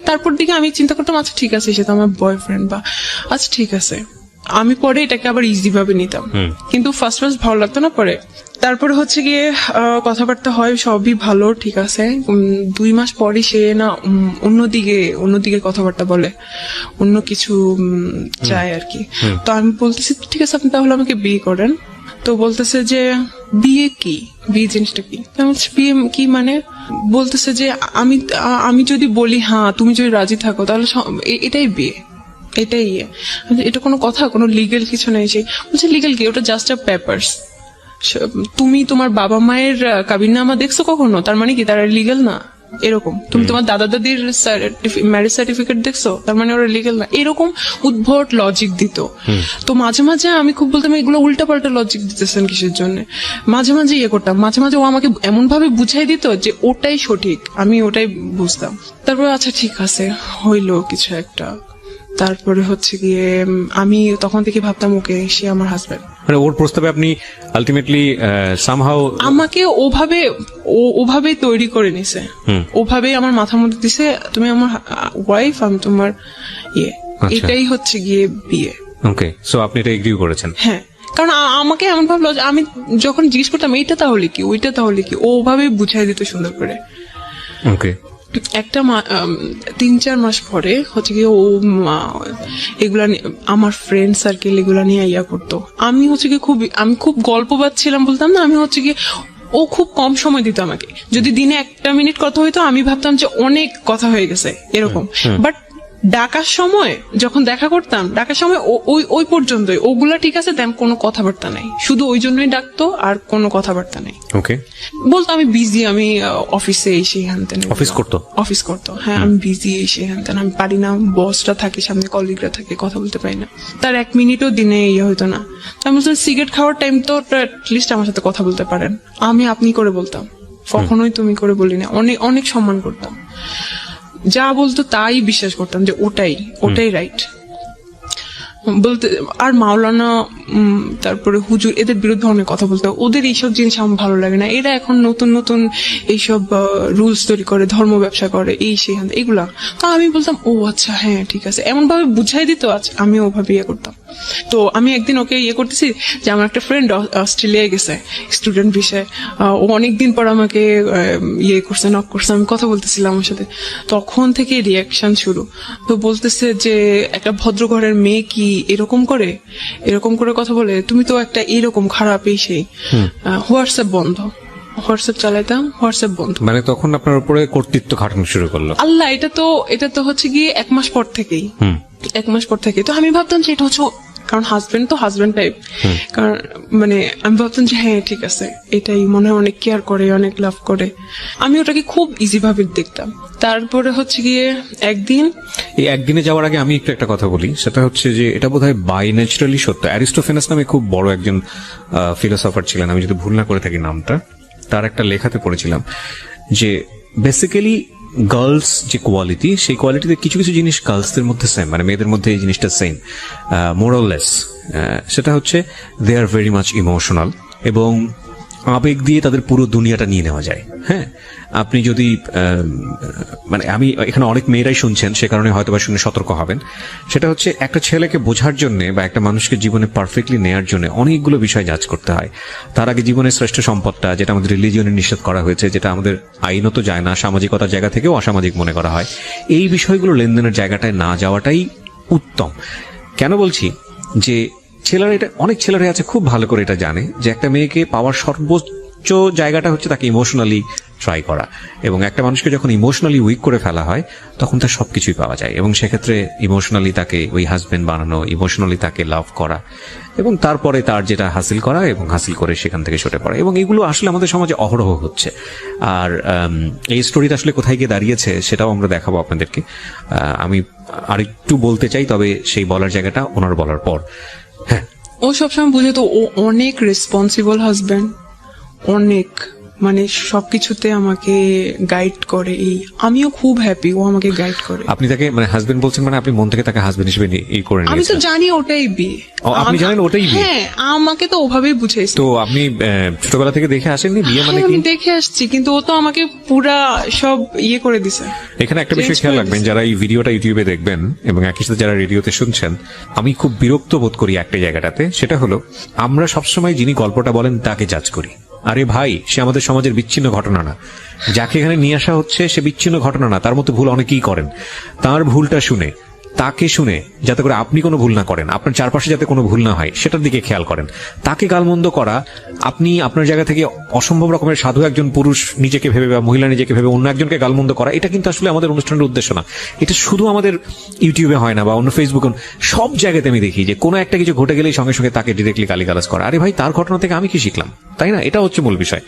তারপর দিকে আমি চিন্তা করতাম আচ্ছা ঠিক আছে, সে তো আমার বয়ফ্রেন্ড, বা আচ্ছা ঠিক আছে, আমি পরে এটাকে আবার ইজি ভাবে নিতাম, কিন্তু ফার্স্ট ভালো লাগতো না। পরে তারপরে হচ্ছে গিয়ে কথাবার্তা হয়, সবই ভালো, ঠিক আছে। 2 মাস পরে সে না অন্যদিকে কথাবার্তা বলে, অন্য কিছু চায় আর কি। তো আমি বলতেছি ঠিক আছে, আপনি তাহলে আমাকে বিয়ে করেন। তো বলতেছে যে বিয়ে জিনিসটা কি? বিয়ে কি মানে? বলতেছে যে আমি যদি বলি হ্যাঁ, তুমি যদি রাজি থাকো, তাহলে এটাই বিয়ে, এটাই। এটা কোনো কথা, কোনো লিগেল কিছু নেই। সে বলছে লিগেল কি? ওটা জাস্ট আ পেপারস। তুমি তোমার বাবা মায়ের কাবিননামা দেখছো কখনো? তার মানে কি তারা লিগেল না? এরকম তুমি তোমার দাদা দাদির ম্যারেজ সার্টিফিকেট দেখছো, তার মানে ওরা লিগেল না, এরকম উদ্ভট লজিক দিত। তো মাঝে মাঝে আমি খুব বলতাম এগুলো উল্টাপাল্টা লজিক দিতেছেন কিসের জন্য। মাঝে মাঝে ইয়ে করতাম, মাঝে মাঝে ও আমাকে এমন ভাবে বুঝাই দিত যে ওটাই সঠিক, আমি ওটাই বুঝতাম। তারপরে আচ্ছা ঠিক আছে হইলো কিছু একটা। তারপরে হচ্ছে গিয়ে আমি তখন থেকে ভাবতাম ওকে সে আমার হাজবেন্ড। মানে ওর প্রস্তাবে আপনি আলটিমেটলি সামহাউ আমাকে ওভাবেই তৈরি করে নিছে, ওভাবেই আমার মাথার মধ্যে দিছে তুমি আমার ওয়াইফ, আমি তোমার ইয়ে, এটাই হচ্ছে গিয়ে বিয়ে। ওকে, সো আপনি এটা এগ্রি করেছেন? হ্যাঁ, কারণ আমাকে এমন ভাবলো, আমি যখন জিজ্ঞেস করতাম এইটা তাহলে কি, ওইটা তাহলে কি, ও ওভাবেই বুঝাই দিত সুন্দর করে। ওকে, একটা 3-4 মাস পরে হচ্ছে গিয়ে ও এগুলা আমার ফ্রেন্ড সার্কেল এগুলা নিয়ে ইয়া করতো। আমি হচ্ছে গিয়ে আমি খুব গল্প পাচ্ছিলাম, বলতাম না, আমি হচ্ছে গিয়ে ও খুব কম সময় দিত আমাকে। যদি দিনে 1 মিনিট কথা হইতো আমি ভাবতাম যে অনেক কথা হয়ে গেছে এরকম। বাট ডাকার সময় যখন দেখা করতাম, ডাকার সময় ওই পর্যন্তই, ওগুলা ঠিক আছে, তেমন কোনো কথাবার্তা নাই, শুধু ওই জন্যই ডাকতো আর কোনো কথাবার্তা নাই। ওকে, বলতো আমি বিজি, আমি অফিসে এসে হ্যানতেন। অফিস করতো, হ্যাঁ আমি বিজি এসে হ্যানতেন, আমি পারি না, বসটা থাকে সামনে, কলিগরা থাকে, কথা বলতে পারি না। তার 1 মিনিটও দিনে ইয়ে হইতো না। আমি বলতাম সিগারেট খাওয়ার টাইম তো অ্যাটলিস্ট আমার সাথে কথা বলতে পারেন। আমি আপনি করে বলতাম, কখনোই তুমি করে বলি না। অনেক অনেক সম্মান করতাম, যা বলতো তাই বিশ্বাস করতাম যে ওটাই রাইট বলতে। আর মাওলানা তারপরে হুজুর এদের বিরুদ্ধে অনেক কথা বলতে, ওদের এইসব জিনিস আমার ভালো লাগে না। এরা এখন নতুন নতুন এইসব রুলস তৈরি করে, ধর্ম ব্যবসা করে, এই সেই এগুলা। তো আমি বলতাম ও আচ্ছা হ্যাঁ ঠিক আছে, এমন ভাবে বুঝাই দিত, আচ্ছা আমি ওভাবে ইয়ে করতাম। তো আমি একদিন ওকে ইয়ে করতেছি যে আমার একটা ফ্রেন্ড অস্ট্রেলিয়ায় গেছে স্টুডেন্ট ভিসায়, ও অনেকদিন পর আমাকে ইয়ে করছে, নক করছে, আমি কথা বলতেছিলাম আমার সাথে, তখন থেকে রিয়াকশন শুরু। তো বলতেছে যে একটা ভদ্র ঘরের মেয়ে কি এরকম করে কথা বলে, তুমি তো একটা এরকম খারাপ, এই সেই। হোয়াটসঅ্যাপ বন্ধ, হোয়াটসঅ্যাপ চালাইতাম, হোয়াটসঅ্যাপ বন্ধ। মানে তখন আপনার উপরে কর্তৃত্ব খাটানো শুরু করলো? আল্লাহ, এটা তো হচ্ছে গিয়ে 1 মাস পর থেকেই, 1 মাস পর থেকে। তো আমি ভাবতাম যে এটা হচ্ছে, কারণ হাজবেন্ড তো হাজবেন্ড টাইপ, কারণ মানে আমি ভাবতাম যে হ্যাঁ ঠিক আছে, এটাই মনে হয় অনেক কেয়ার করে, অনেক লাভ করে। আমি ওটাকে খুব ইজি ভাবে দেখতাম। তারপরে হচ্ছে গিয়ে একদিনে যাওয়ার আগে আমি একটু একটা কথা বলি, সেটা হচ্ছে যে এটা বোধহয় বাই ন্যাচারালি সত্য। অ্যারিস্টোফেনাস নামে খুব বড় একজন ফিলোসফার ছিলেন, আমি যদি ভুল না করে থাকি নামটা, তার একটা লেখাতে পড়েছিলাম যে বেসিক্যালি গার্লস যে কোয়ালিটি, সেই কোয়ালিটিতে কিছু কিছু জিনিস গার্লসদের মধ্যে সেম, মানে মেয়েদের মধ্যে এই জিনিসটা সেম, মোরাললেস। সেটা হচ্ছে দে আর ভেরি মাচ ইমোশনাল, এবং আবেগ দিয়ে তাদের পুরো দুনিয়াটা নিয়ে নেওয়া যায়। হ্যাঁ, আপনি যদি মানে আমি এখানে অনেক মেয়েরাই শুনছেন, সে কারণে হয়তো বা শুনে সতর্ক হবেন। সেটা হচ্ছে একটা ছেলেকে বোঝার জন্য বা একটা মানুষকে জীবনে পারফেক্টলি নেয়ার জন্য অনেকগুলো বিষয় জাজ করতে হয়। তার আগে জীবনের শ্রেষ্ঠ সম্পদটা, যেটা আমাদের রিলিজিয়নে নিষেধ করা হয়েছে, যেটা আমাদের আইনত যায় না, সামাজিকতার জায়গা থেকেও অসামাজিক মনে করা হয়, এই বিষয়গুলো লেনদেনের জায়গাটায় না যাওয়াটাই উত্তম। কেন বলছি যে ছেলেরা, এটা অনেক ছেলেরা আছে খুব ভালো করে এটা জানে যে একটা মেয়েকে পাওয়ার সর্বোচ্চ জায়গাটা হচ্ছে তাকে ইমোশনালি ট্রাই করা, এবং একটা মানুষকে যখন ইমোশনালি উইক করে ফেলা হয় তখন তার সবকিছুই পাওয়া যায়। এবং সেক্ষেত্রে ইমোশনালি তাকে ওই হাজবেন্ড বানানো, ইমোশনালি তাকে লাভ করা, এবং তারপরে তার যেটা হাসিল করা, এবং হাসিল করে সেখান থেকে সরে পড়া, এবং এগুলো আসলে আমাদের সমাজে অহরহ হচ্ছে। আর এই স্টোরিটা আসলে কোথায় গিয়ে দাঁড়িয়েছে সেটাও আমরা দেখাবো আপনাদেরকে। আমি আরেকটু বলতে চাই, তবে সেই বলার জায়গাটা ওনার বলার পর। হ্যাঁ, ও সবসময় বুঝে তো, ও অনেক রেসপন্সিবল হাজবেন্ড, অনেক, মানে সবকিছুতে আমাকে গাইড করে। আমিও খুব হ্যাপি ও আমাকে গাইড করে। আপনি তাকে মানে হাজবেন্ড বলছেন, মানে আপনি মন থেকে তাকে হাজবেন্ড হিসেবে করে নিয়েছেন? আমি তো জানি ওটাই বিয়ে। আপনি জানেন ওটাই বিয়ে? হ্যাঁ, আমাকে তো ওভাবেই বুঝাইছে। তো আপনি ছোটবেলা থেকে দেখে আসেননি বিয়ে মানে কি? আমি দেখে আসছি, কিন্তু ও তো আমাকে পুরা সব ইয়ে করে দিছে। এখানে একটা বিষয় খেয়াল রাখবেন, যারা এই ভিডিওটা ইউটিউবে দেখবেন এবং একই সাথে যারা রেডিওতে শুনছেন, আমি খুব বিরক্ত বোধ করি একটা জায়গাটাতে, সেটা হলো আমরা সবসময় যিনি গল্পটা বলেন তাকে জাজ করি। আরে ভাই, সে আমাদের সমাজের বিচ্ছিন্ন ঘটনা না, যাকে এখানে নিয়ে আসা হচ্ছে সে বিচ্ছিন্ন ঘটনা না, তার মতো ভুল অনেকেই করেন। তার ভুলটা শুনে তাকে শুনে যাতে করে আপনি কোনো ভুল না করেন, আপনার চারপাশে যাতে কোনো ভুল না হয় সেটার দিকে খেয়াল করেন। তাকে গালমন্দ করা, আপনি আপনার জায়গা থেকে অসম্ভব রকমের সাধু একজন পুরুষ নিজেকে ভেবে বা মহিলা নিজেকে ভেবে অন্য একজনকে গালমন্দ করা, এটা কিন্তু আসলে আমাদের অনুষ্ঠানের উদ্দেশ্য না। এটা শুধু আমাদের ইউটিউবে হয় না বা অন্য ফেসবুকে, সব জায়গাতে আমি দেখি যে কোনো একটা কিছু ঘটে গেলেই সঙ্গে সঙ্গে তাকে ডিরেক্টলি গালিগালাজ করা। আরে ভাই, তার ঘটনা থেকে আমি কি শিখলাম, তাই না? এটা হচ্ছে মূল বিষয়।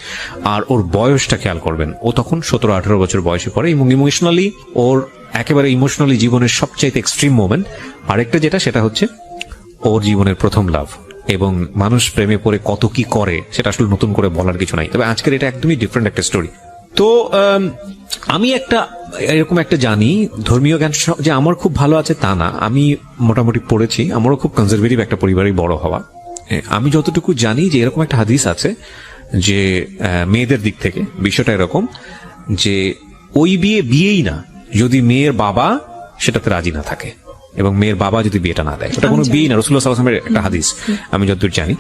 আর ওর বয়সটা খেয়াল করবেন, ও তখন 17-18 বছর বয়সে পড়ে এবং ইমোশনালি ওর একেবারে ইমোশনালি জীবনের সবচাইতে এক্সট্রিম মোমেন্ট। আরেকটা যেটা, সেটা হচ্ছে ওর জীবনের প্রথম লাভ, এবং মানুষ প্রেমে পড়ে কত কি করে সেটা আসলে নতুন করে বলার কিছু নাই। তবে আজকের এটা একদমই ডিফারেন্ট একটা স্টোরি। তো আমি এরকম একটা জানি, ধর্মীয় জ্ঞান যে আমার খুব ভালো আছে তা না, আমি মোটামুটি পড়েছি, আমারও খুব কনজারভেটিভ একটা পরিবারেই বড় হওয়া। আমি যতটুকু জানি যে এরকম একটা হাদিস আছে যে মেয়েদের দিক থেকে বিষয়টা এরকম যে ওই বিয়েই না যদি মেয়ের বাবা সেটাতে রাজি না থাকে এবং মেয়ের বাবা যদি বিয়েটা না দেয়, ওটা কোনো বিয়ে না। রাসূলুল্লাহ সাল্লাল্লাহু আলাইহি ওয়াসাল্লামের একটা হাদিস, আমি যতদূর জানি,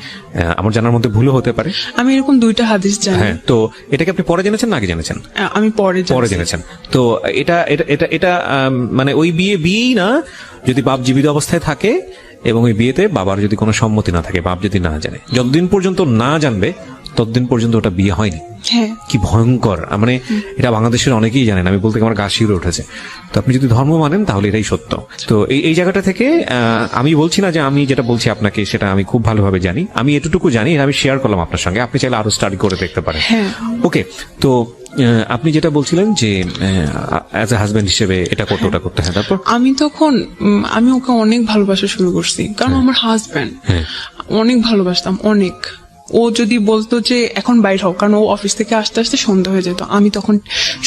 আমার জানার মধ্যে ভুলও হতে পারে। আমি এরকম 2টা হাদিস জানি। হ্যাঁ, তো এটাকে আপনি পরে জেনেছেন না আগে জেনেছেন? আমি পরে জেনেছেন। তো এটা এটা এটা এটা মানে ওই বিয়েই না যদি বাপ জীবিত অবস্থায় থাকে এবং ওই বিয়েতে বাবার যদি কোনো সম্মতি না থাকে, বাপ যদি না জানে, যতদিন পর্যন্ত না জানবে ততদিন পর্যন্ত ওটা বিয়ে হয়নি। হ্যাঁ, কি ভয়ঙ্কর! মানে এটা বাংলাদেশের অনেকেই জানেন, আমি বলতে আমার গা শিউরে উঠেছে। তো আপনি যদি ধর্ম মানেন তাহলে এটাই সত্য। তো এই জায়গাটা থেকে আমি বলছি না যে আমি যেটা বলছি আপনাকে সেটা আমি খুব ভালোভাবে জানি, আমি এতটুকু জানি, আমি শেয়ার করলাম আপনার সঙ্গে, আপনি চাইলে আরো স্টাডি করে দেখতে পারেন। ওকে, তো আপনি যেটা বলছিলেন যে অ্যাজ এ হাজবেন্ড হিসেবে এটা করতে ওটা করতে, হ্যাঁ, তারপর আমি তখন আমি ওকে অনেক ভালোবাসা শুরু করছি, কারণ আমার হাজবেন্ড, অনেক ভালোবাসতাম অনেক। ও যদি বলতো যে এখন বাইর হও, কারণ ও অফিস থেকে আসতে আসতে সন্ধ্যা হয়ে যেত, আমি তখন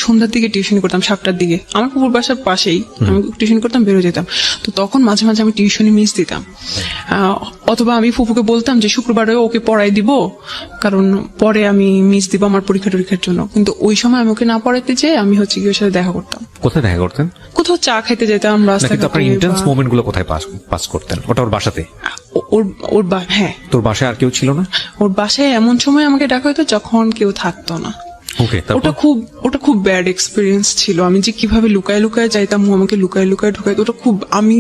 সন্ধ্যার দিকে টিউশন করতাম, 7টার দিকে, আমার পুকুর বাসার পাশেই, আমি টিউশন করতাম, বেরো যেতাম। তো তখন মাঝে মাঝে আমি টিউশনে মিস দিতাম, অথবা আমি ফুপুকে বলতাম যে শুক্রবারে ওকে পড়াই দিব, কারণ পরে আমি মিস দিব আমার পরীক্ষার জন্য। কিন্তু ওই সময় আমি ওকে না পড়াইতে যেয়ে আমি হচ্ছে গিয়ে ওর সাথে দেখা করতাম। কোথায় দেখা করতেন? কোথাও চা খাইতে যেতাম রাস্তায়। আপনার ইন্টেন্স মোমেন্ট গুলো কোথায় পাস করতেন? ওটা ওর বাসাতে? হ্যাঁ। তোর বাসায় আর কেউ ছিল না? ওর বাসায় এমন সময় আমাকে ডাকা হতো যখন কেউ থাকতো না। ওটা খুব ব্যাড এক্সপিরিয়েন্স ছিল। আমি যে কিভাবে লুকায় লুকায় যাইতাম, ও আমাকে লুকায় লুকায় ঢুকাইতো, ওটা খুব আমি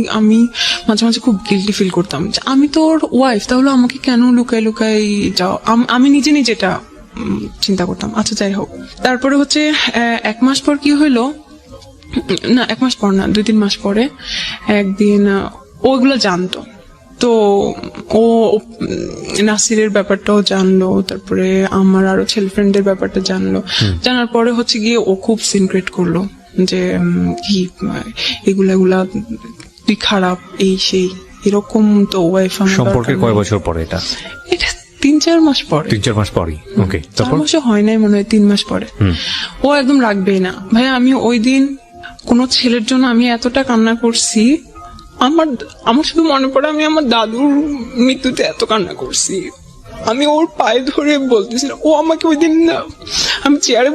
মাঝে মাঝে খুব গিল্টি ফিল করতাম যে আমি তো ওর ওয়াইফ, তাহলে আমাকে কেন লুকায় লুকায় যাও, আমি নিজে এটা চিন্তা করতাম। আচ্ছা, যাই হোক, তারপরে হচ্ছে 1 মাস পর কি হইলো, না 1 মাস পর না, 2-3 মাস পরে একদিন ওগুলো জানতো, তো ও নাসিরের ব্যাপারটাও জানলো, তারপরে আমার আরো ছেলে ফ্রেন্ডের ব্যাপারটা জানলো। জানার পরে হচ্ছে গিয়ে ও খুব সিনক্রেট করলো যে কি এগুলা তুই খারাপ, এই সেই এরকম। তো ওয়াইফ সম্পর্কের কয় বছর পরে এটা? 3-4 মাস পরে। 3-4 মাস পরেই? ওকে, 4 মাসও হয় নাই মনে হয়, 3 মাস পরে। ও একদম রাখবেই না ভাই। আমি ওই দিন কোন ছেলের জন্য আমি এতটা কান্না করছি, আমার শুধু মনে পড়ে আমি আমার দাদুর মৃত্যুতে এত কান্না করছি। আমি ওর পায়ে ধরে বলতেছিলাম, ও আমাকে ওই দিন, আমি চেয়ারে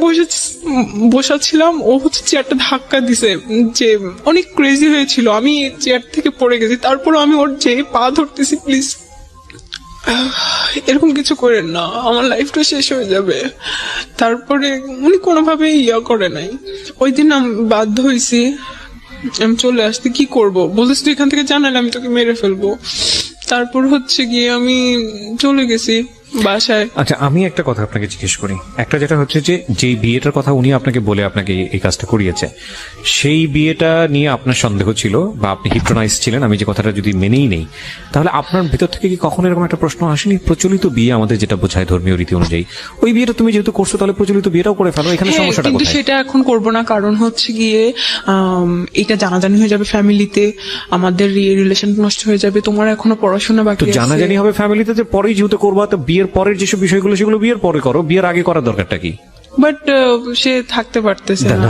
বসাচ্ছিলাম, ও হচ্ছে চেয়ারটা ধাক্কা দিছে, যে অনেক ক্রেজি হয়েছিল, আমি চেয়ার থেকে পড়ে গেছি। তারপর আমি ওর যে পা ধরতেছি, প্লিজ এরকম কিছু করেন না, আমার লাইফটা শেষ হয়ে যাবে। তারপরে উনি কোনোভাবেই করে নাই। ওই দিন আমি বাধ্য হয়েছি, আমি চলে আসতে। কি করব, বলতেছি তুই এখান থেকে জানালে আমি তোকে মেরে ফেলবো। তারপর হচ্ছে গিয়ে আমি চলে গেছি বাসায়। আচ্ছা, আমি একটা কথা আপনাকে জিজ্ঞেস করি। একটা যেটা হচ্ছে যে বিয়েটার কথা উনি আপনাকে বলে আপনাকে এই কাজটা করিয়েছে, সেই বিয়েটা নিয়ে আপনার সন্দেহ ছিল বা আপনি হিপ্নোটাইজ ছিলেন, আমি যে কথাটা যদি মেনেই নেই, তাহলে আপনার ভিতর থেকে কি কখনো এরকম একটা প্রশ্ন আসেনি, প্রচলিত বিয়ে আমাদের যেটা বোঝায় ধর্মীয় রীতি অনুযায়ী, ওই বিয়েটা তুমি যেহেতু করছো তাহলে প্রচলিত বিয়েটাও করে ফেলো, এখানে সমস্যাটা কোথায়? কিন্তু সেটা এখন করব না, কারণ হচ্ছে গিয়ে এটা জানাজানি হয়ে যাবে ফ্যামিলিতে, আমাদের রিলেশন নষ্ট হয়ে যাবে। তোমার এখনো পড়াশোনা বাকি আছে। জানাজানি হবে ফ্যামিলিতে, যে পরেই যেহেতু করবা, তো বিয়ের পরের যেসব বিষয়গুলো সেগুলো বিয়ের পরে করো, বিয়ের আগে করার দরকারটা কি? বাট সে থাকতে পারতেছে না।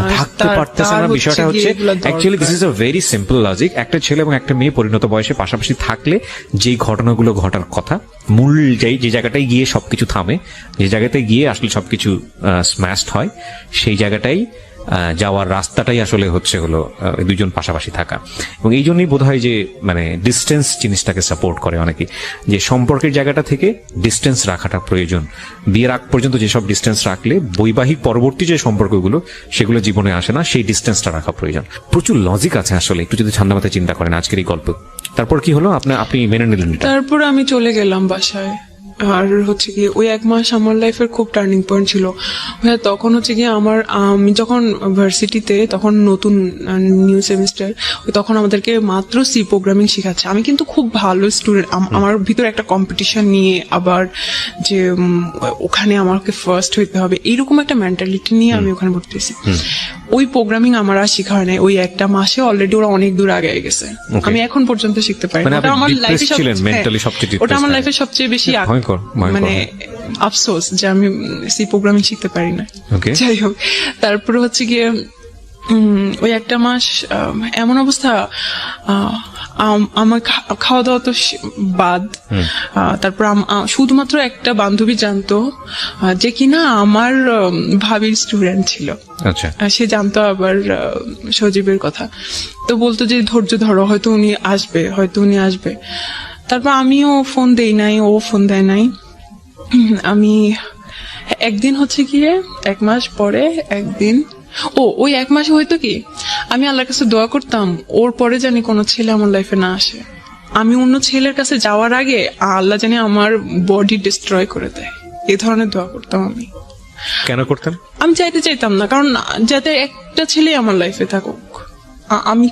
বিষয়টা হচ্ছে actually this is a very simple logic. একটা ছেলে এবং একটা মেয়ে পরিণত বয়সে পাশাপাশি থাকলে যেই ঘটনাগুলো ঘটার কথা, মূল যে জায়গাটায় গিয়ে সবকিছু থামে, যে জায়গাটায় গিয়ে আসলে সবকিছু স্ম্যাশড হয়, সেই জায়গাটাই যাওয়ার রাস্তাটাই আসলে হচ্ছে হলো দুজন পাশাপাশি থাকা। এবং এই জন্যই বোধ হয় যে মানে ডিস্টেন্স জিনিসটাকে সাপোর্ট করে অনেকে, যে সম্পর্কের জায়গাটা থেকে ডিস্টেন্স রাখাটা প্রয়োজন। বিয়ের আগ পর্যন্ত যেসব ডিস্টেন্স রাখলে বৈবাহিক পরবর্তী যে সম্পর্কগুলো সেগুলো জীবনে আসে না, সেই ডিস্টেন্সটা রাখা প্রয়োজন। প্রচুর লজিক আছে আসলে, একটু যদি ঠান্ডা মাথায় চিন্তা করেন আজকের এই গল্প। তারপর কি হলো, আপনি মেনে নিলেন এটা? তারপর আমি চলে গেলাম বাসায়। আর হচ্ছে কি ওই 1 মাস আমার লাইফের খুব টার্নিং পয়েন্ট ছিল। তখন হচ্ছে কি আমি যখন ভার্সিটিতে, তখন নতুন নিউ সেমিস্টার, তখন আমাদেরকে মাত্র সি প্রোগ্রামিং শেখাচ্ছে। আমি কিন্তু খুব ভালো স্টুডেন্ট, আমার ভিতরে একটা কম্পিটিশন নিয়ে, আবার যে ওখানে আমাকে ফার্স্ট হইতে হবে, এইরকম একটা মেন্টালিটি নিয়ে আমি ওখানে ভর্তি হয়েছি। ওই প্রোগ্রামিং আমার আর শেখা হয় নাই। ওই 1 মাসে অলরেডি ওরা অনেক দূর আগে গেছে, আমি এখন পর্যন্ত শিখতে পারি। মানে ওটা আমার লাইফে ওটা আমার লাইফে লাইফের সবচেয়ে বেশি মানে আফসোস যে আমি সি প্রোগ্রামিং শিখতে পারি না। যাই হোক, তারপরে হচ্ছে গিয়ে ওই 1 মাস এমন অবস্থা, আমার খাওয়া দাওয়া তো বাদ। তারপর শুধুমাত্র একটা বান্ধবী জানতো যে কিনা আমার ভাবির স্টুডেন্ট ছিল। আচ্ছা, সে জানতো আবার সজীবের কথা, তো বলতো যে ধৈর্য ধরো, হয়তো উনি আসবে। তারপর আমিও ফোন দেই নাই, ও ফোন দেয় নাই। আমি একদিন হচ্ছে গিয়ে 1 মাস পরে একদিন, ওই 1 মাসে হয়তো কি আমি আল্লাহর কাছে দোয়া করতাম ওর পরে জানি কোনো ছেলে আমার লাইফে না আসে। আমি অন্য ছেলের কাছে যাওয়ার আগে আল্লাহ জানি আমার বডি ডিস্ট্রয় করে দেয়, এই ধরনের দোয়া করতাম আমি। কেন করতেন? আমি চাইতাম না, কারণ যাতে একটা ছেলে আমার লাইফে থাকুক, আমি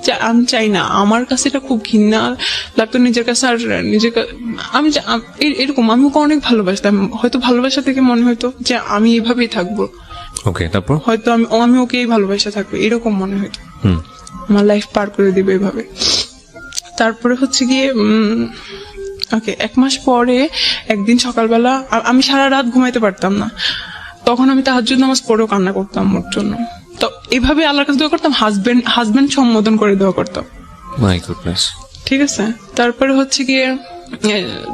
চাই না। আমার কাছে এটা খুব ঘৃণা লাগতো নিজের কাছে। আর আমি এরকম আমি ওকে অনেক ভালোবাসতাম, হয়তো ভালোবাসা থেকে মনে হয়তো যে আমি এভাবেই থাকবো। ওকে, তারপর হয়তো আমি ওকে ভালোবাসা থাকবো, এরকম মনে হয়তো আমার লাইফ পার করে দিবে এভাবে। তারপরে হচ্ছে গিয়ে ওকে 1 মাস পরে একদিন সকালবেলা আমি সারা রাত ঘুমাইতে পারতাম না। তখন আমি তাহাজ্জুদ নামাজ পড়েও কান্না করতাম ওর জন্য। তো এভাবে আল্লাহর কাছে দোয়া করতাম, হাজবেন্ড সম্বোধন করে দোয়া করতাম। My goodness. ঠিক আছে, তারপরে হচ্ছে গিয়ে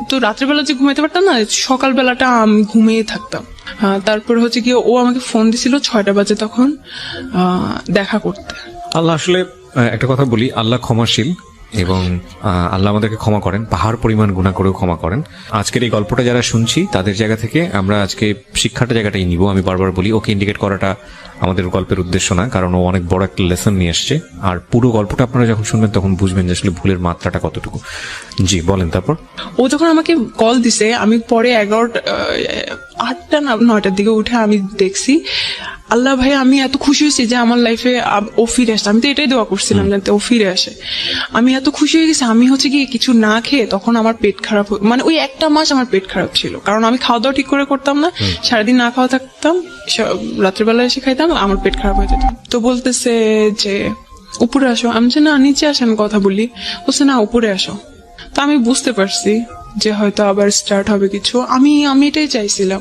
তো রাত্রেবেলা যে ঘুমাইতে পারতাম না, সকালবেলাটা আমি ঘুমিয়ে থাকতাম। তারপরে হচ্ছে গিয়ে ও আমাকে ফোন দিছিল 6টা বাজে, তখন দেখা করতে। আল্লাহ আসলে একটা কথা বলি, আল্লাহ ক্ষমাশীল এবং আল্লাহ আমাদেরকে ক্ষমা করেন, পাহাড় পরিমাণ গুনাহ করেও ক্ষমা করেন। আজকের এই গল্পটা যারা শুনছি তাদের জায়গা থেকে আমরা আজকে শিক্ষাটা জায়গাটাই নিব। আমি বারবার বলি, ওকে ইন্ডিকেট করাটা আমাদের গল্পের উদ্দেশ্য না, কারণ ও অনেক বড় একটা লেসন নিয়ে আসছে। আর পুরো গল্পটা আপনারা যখন শুনবেন তখন বুঝবেন যে আসলে ভুলের মাত্রাটা কতটুকু। জি বলেন। তারপর ও যখন আমাকে কল দিছে, আমি পরে 8টা না 9টার দিকে উঠে আমি দেখছি, আল্লাহ ভাই আমি এত খুশি হয়েছি যে আমার লাইফে ও ফিরে আসে। আমি তো এটাই দোয়া করছিলাম যাতে ও ফিরে আসে। আমি এত খুশি হয়ে গেছি। আমি হচ্ছে কি কিছু না খেয়ে, তখন আমার পেট খারাপ, মানে ওই 1 মাস আমার পেট খারাপ ছিল, কারণ আমি খাওয়া দাওয়া ঠিক করে করতাম না, সারাদিন না খাওয়া থাকতাম, রাত্রেবেলা এসে খাইতাম, আমার পেট খারাপ হয়ে যেত। তো বলতেছে যে উপরে আসো। আমি যে না, নিচে আসেন কথা বলি। বলছে না, উপরে আসো। তো আমি বুঝতে পারছি যে হয়তো আবার স্টার্ট হবে কিছু। আমি এটাই চাইছিলাম।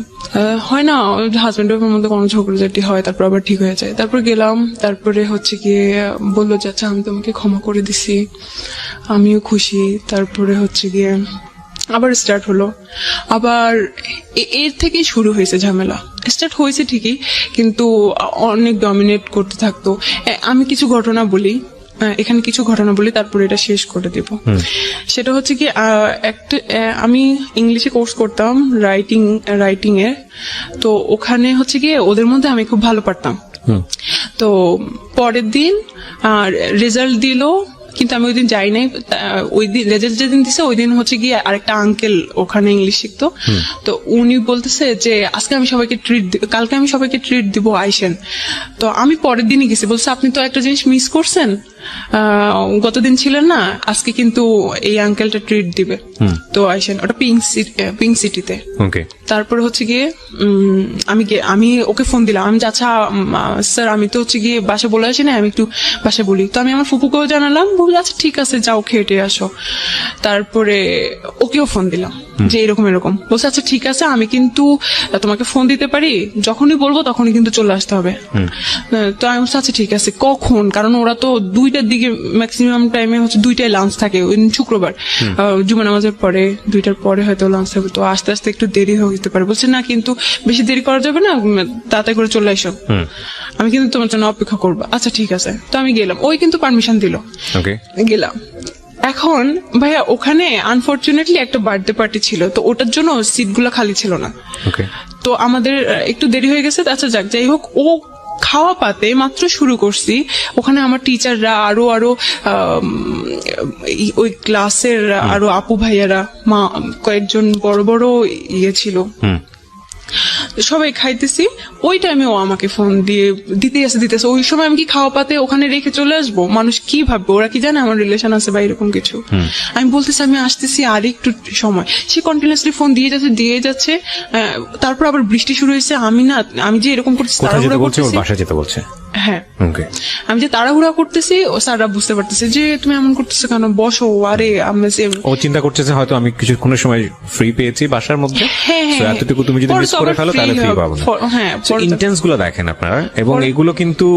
হয় না, হাজবেন্ড ওয়াইফের মধ্যে কোনো ঝগড়াঝাটি হয়, তারপর আবার ঠিক হয়ে যায়। তারপর গেলাম, তারপরে হচ্ছে গিয়ে বললো যে আচ্ছা আমি তোমাকে ক্ষমা করে দিছি, আমিও খুশি। তারপরে হচ্ছে গিয়ে আবার স্টার্ট হলো। আবার এর থেকেই শুরু হয়েছে ঝামেলা। স্টার্ট হয়েছে ঠিকই, কিন্তু অনেক ডমিনেট করতে থাকতো। আমি কিছু ঘটনা বলি, এখানে কিছু ঘটনা বলি, তারপরে এটা শেষ করে দেব। সেটা হচ্ছে কি, আমি ইংলিশে কোর্স করতাম রাইটিং এর। তো ওখানে হচ্ছে গিয়ে ওদের মধ্যে আমি খুব ভালো পারতাম। তো পরের দিন রেজাল্ট দিল, কিন্তু আমি ওই দিন যাই নাই। ওই দিন রেজাল্ট যেদিন দিছে ওই দিন হচ্ছে গিয়ে আরেকটা আঙ্কেল ওখানে ইংলিশ শিখতো। তো উনি বলতেছে যে আজকে আমি সবাইকে কালকে আমি সবাইকে ট্রিট দিব, আইসেন। তো আমি পরের দিনই গেছি। বলছে আপনি তো একটা জিনিস মিস করছেন, গতদিন ছিলেন না, আজকে কিন্তু এই আঙ্কেলটা ট্রিট দিবে, তো আইসেন। ওটা পিঙ্ক সিটিতে। তারপরে হচ্ছে গিয়ে আমি ওকে ফোন দিলাম। আমি আচ্ছা স্যার, আমি তো হচ্ছে গিয়ে বাসা বলে আসি না, আমি একটু বাসা বলি। তো আমি আমার ফুপুকেও জানালাম, বলি আচ্ছা ঠিক আছে যাও খেটে আসো। তারপরে ওকেও ফোন দিলাম। যে এরকম এরকম। বলছে আচ্ছা ঠিক আছে, আমি কিন্তু তোমাকে ফোন দিতে পারি, যখনই বলবো তখনই কিন্তু চলে আসতে হবে। তো আমি বলছি আচ্ছা ঠিক আছে, কখন? কারণ ওরা তো 2টার দিকে ম্যাক্সিমাম টাইমে হচ্ছে 2টায় লাঞ্চ থাকে, ওই দিন শুক্রবার জুমা নামাজের পরে 2টার পরে হয়তো লাঞ্চ থাকবে, তো আস্তে আস্তে একটু দেরি হয়ে যেতে পারে। বলছে না কিন্তু বেশি দেরি করা যাবে না, তাড়াতাড়ি করে চলে আসো, আমি কিন্তু তোমার জন্য অপেক্ষা করবো। আচ্ছা ঠিক আছে, তো আমি গেলাম, ওই কিন্তু পারমিশন দিল, গেলাম। এখন ভাইয়া ওখানে আনফরচুনেটলি একটা বার্থডে পার্টি ছিল, তো ওটার জন্য সিট গুলা খালি ছিল না। তো আমাদের একটু দেরি হয়ে গেছে। আচ্ছা যাক, যাই হোক, ও খাওয়া পাতে মাত্র শুরু করছি, ওখানে আমার টিচাররা আরো ওই ক্লাসের আরো আপু ভাইয়ারা, মা কয়েকজন বড় বড় ইয়ে ছিল, সবাই খাইতেছি। ওই টাইমে ও আমাকে ফোন দিতেছে। ওই সময় আমি কি খাওয়া পাতে ওখানে রেখে চলে আসবো? মানুষ কি ভাববে? ওরা কি জানে আমার রিলেশন আছে বা এরকম কিছু? আমি বলতেছি আমি আসতেছি, আর একটু সময়। সে কন্টিনিউসলি ফোন দিয়ে যাচ্ছে। তারপর আবার বৃষ্টি শুরু হয়েছে। আমি যে এরকম করতেছি, বাসায় যেতে বলছে। হ্যাঁ, আমি যে তাড়াহুড়া করতেছি, ও স্যাররা বুঝতে পারতেছে যে তুমি এমন করতেছো কেন, বসো। আরে ও চিন্তা করতেছে হয়তো আমি কিছুক্ষণের সময় ফ্রি পেয়েছি বাসার মধ্যে, এতটুকু তুমি যদি মিস করে ফেলো তাহলে ফ্রি পাবো না। হ্যাঁ, ইন্টেন্স গুলো দেখেন আপনারা, এবং এগুলো কিন্তু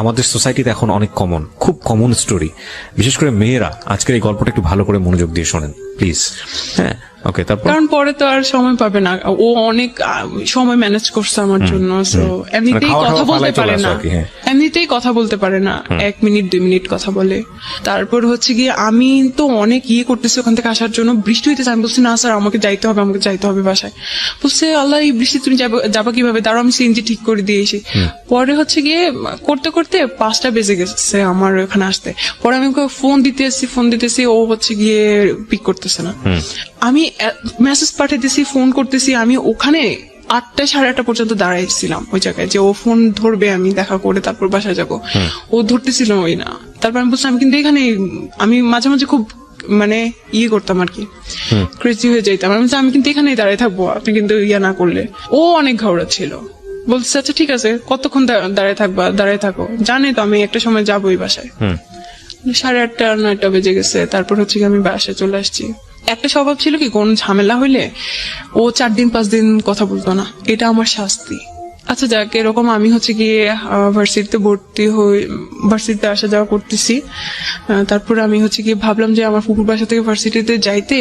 আমাদের সোসাইটিতে এখন অনেক কমন, খুব কমন স্টোরি। বিশেষ করে মেয়েরা আজকের এই গল্পটা একটু ভালো করে মনোযোগ দিয়ে শোনেন প্লিজ। হ্যাঁ, ওকে। তারপর কারণ পরে তো আর সময় পাবে না, ও অনেক সময় ম্যানেজ করছে আমার জন্য। এমনিতেই কথা বলতে পারে না, এমনিতেই কথা বলতে পারে না, 1 মিনিট 2 মিনিট কথা বলে। তারপর হচ্ছে গিয়ে আমি তো অনেক করতেছি ওখান থেকে আসার জন্য, বৃষ্টি হইতেছে। আমি বলছি না স্যার, আমাকে যাইতে হবে বাসায়। বলছে আল্লাহ, এই বৃষ্টি তুমি যাবা কিভাবে? দাঁড়াও আমি সিএনজি ঠিক করে দিয়ে এসে। পরে হচ্ছে গিয়ে করতে করতে 5টা বেজে গেছে আমার ওখানে আসতে। পরে আমি ফোন দিতেছি, ও হচ্ছে গিয়ে পিক করতেছে না। আমি মেসেজ পাঠাইতেছি, ফোন করতেছি, আমি ওখানে 8টা 8:30 পর্যন্ত দাঁড়াইছিলাম ওই জায়গায়, যে ও ফোন ধরবে, আমি দেখা করে তারপর বাসায় যাবো। ও ধরতেছিল ওই না। তারপর আমি বলছি আমি কিন্তু এখানে, আমি মাঝে মাঝে খুব করতাম আর কি, ক্রেজি হয়ে যাইতাম। আমি কিন্তু এখানেই দাঁড়াই থাকবো, আপনি কিন্তু না করলে। ও অনেক ঘাবড়া ছিল। বলছে আচ্ছা ঠিক আছে, কতক্ষণ দাঁড়ায় থাকো, জানে তো আমি একটা সময় যাবোই বাসায়। 8:30 9টা বেজে গেছে। তারপর হচ্ছে কি আমি বাসায় চলে আসছি। একটা স্বভাব ছিল কি, কোন ঝামেলা হইলে ও 4 দিন 5 দিন কথা বলতো না, এটা আমার শাস্তি। আচ্ছা যাক, এরকম আমি হচ্ছে গিয়ে ভার্সিটিতে ভর্তি হই, ভার্সিটিতে আসা যাওয়া করতেছি। তারপর আমি হচ্ছে গিয়ে ভাবলাম যে আমার ফুপুর বাসা থেকে ভার্সিটিতে যাইতে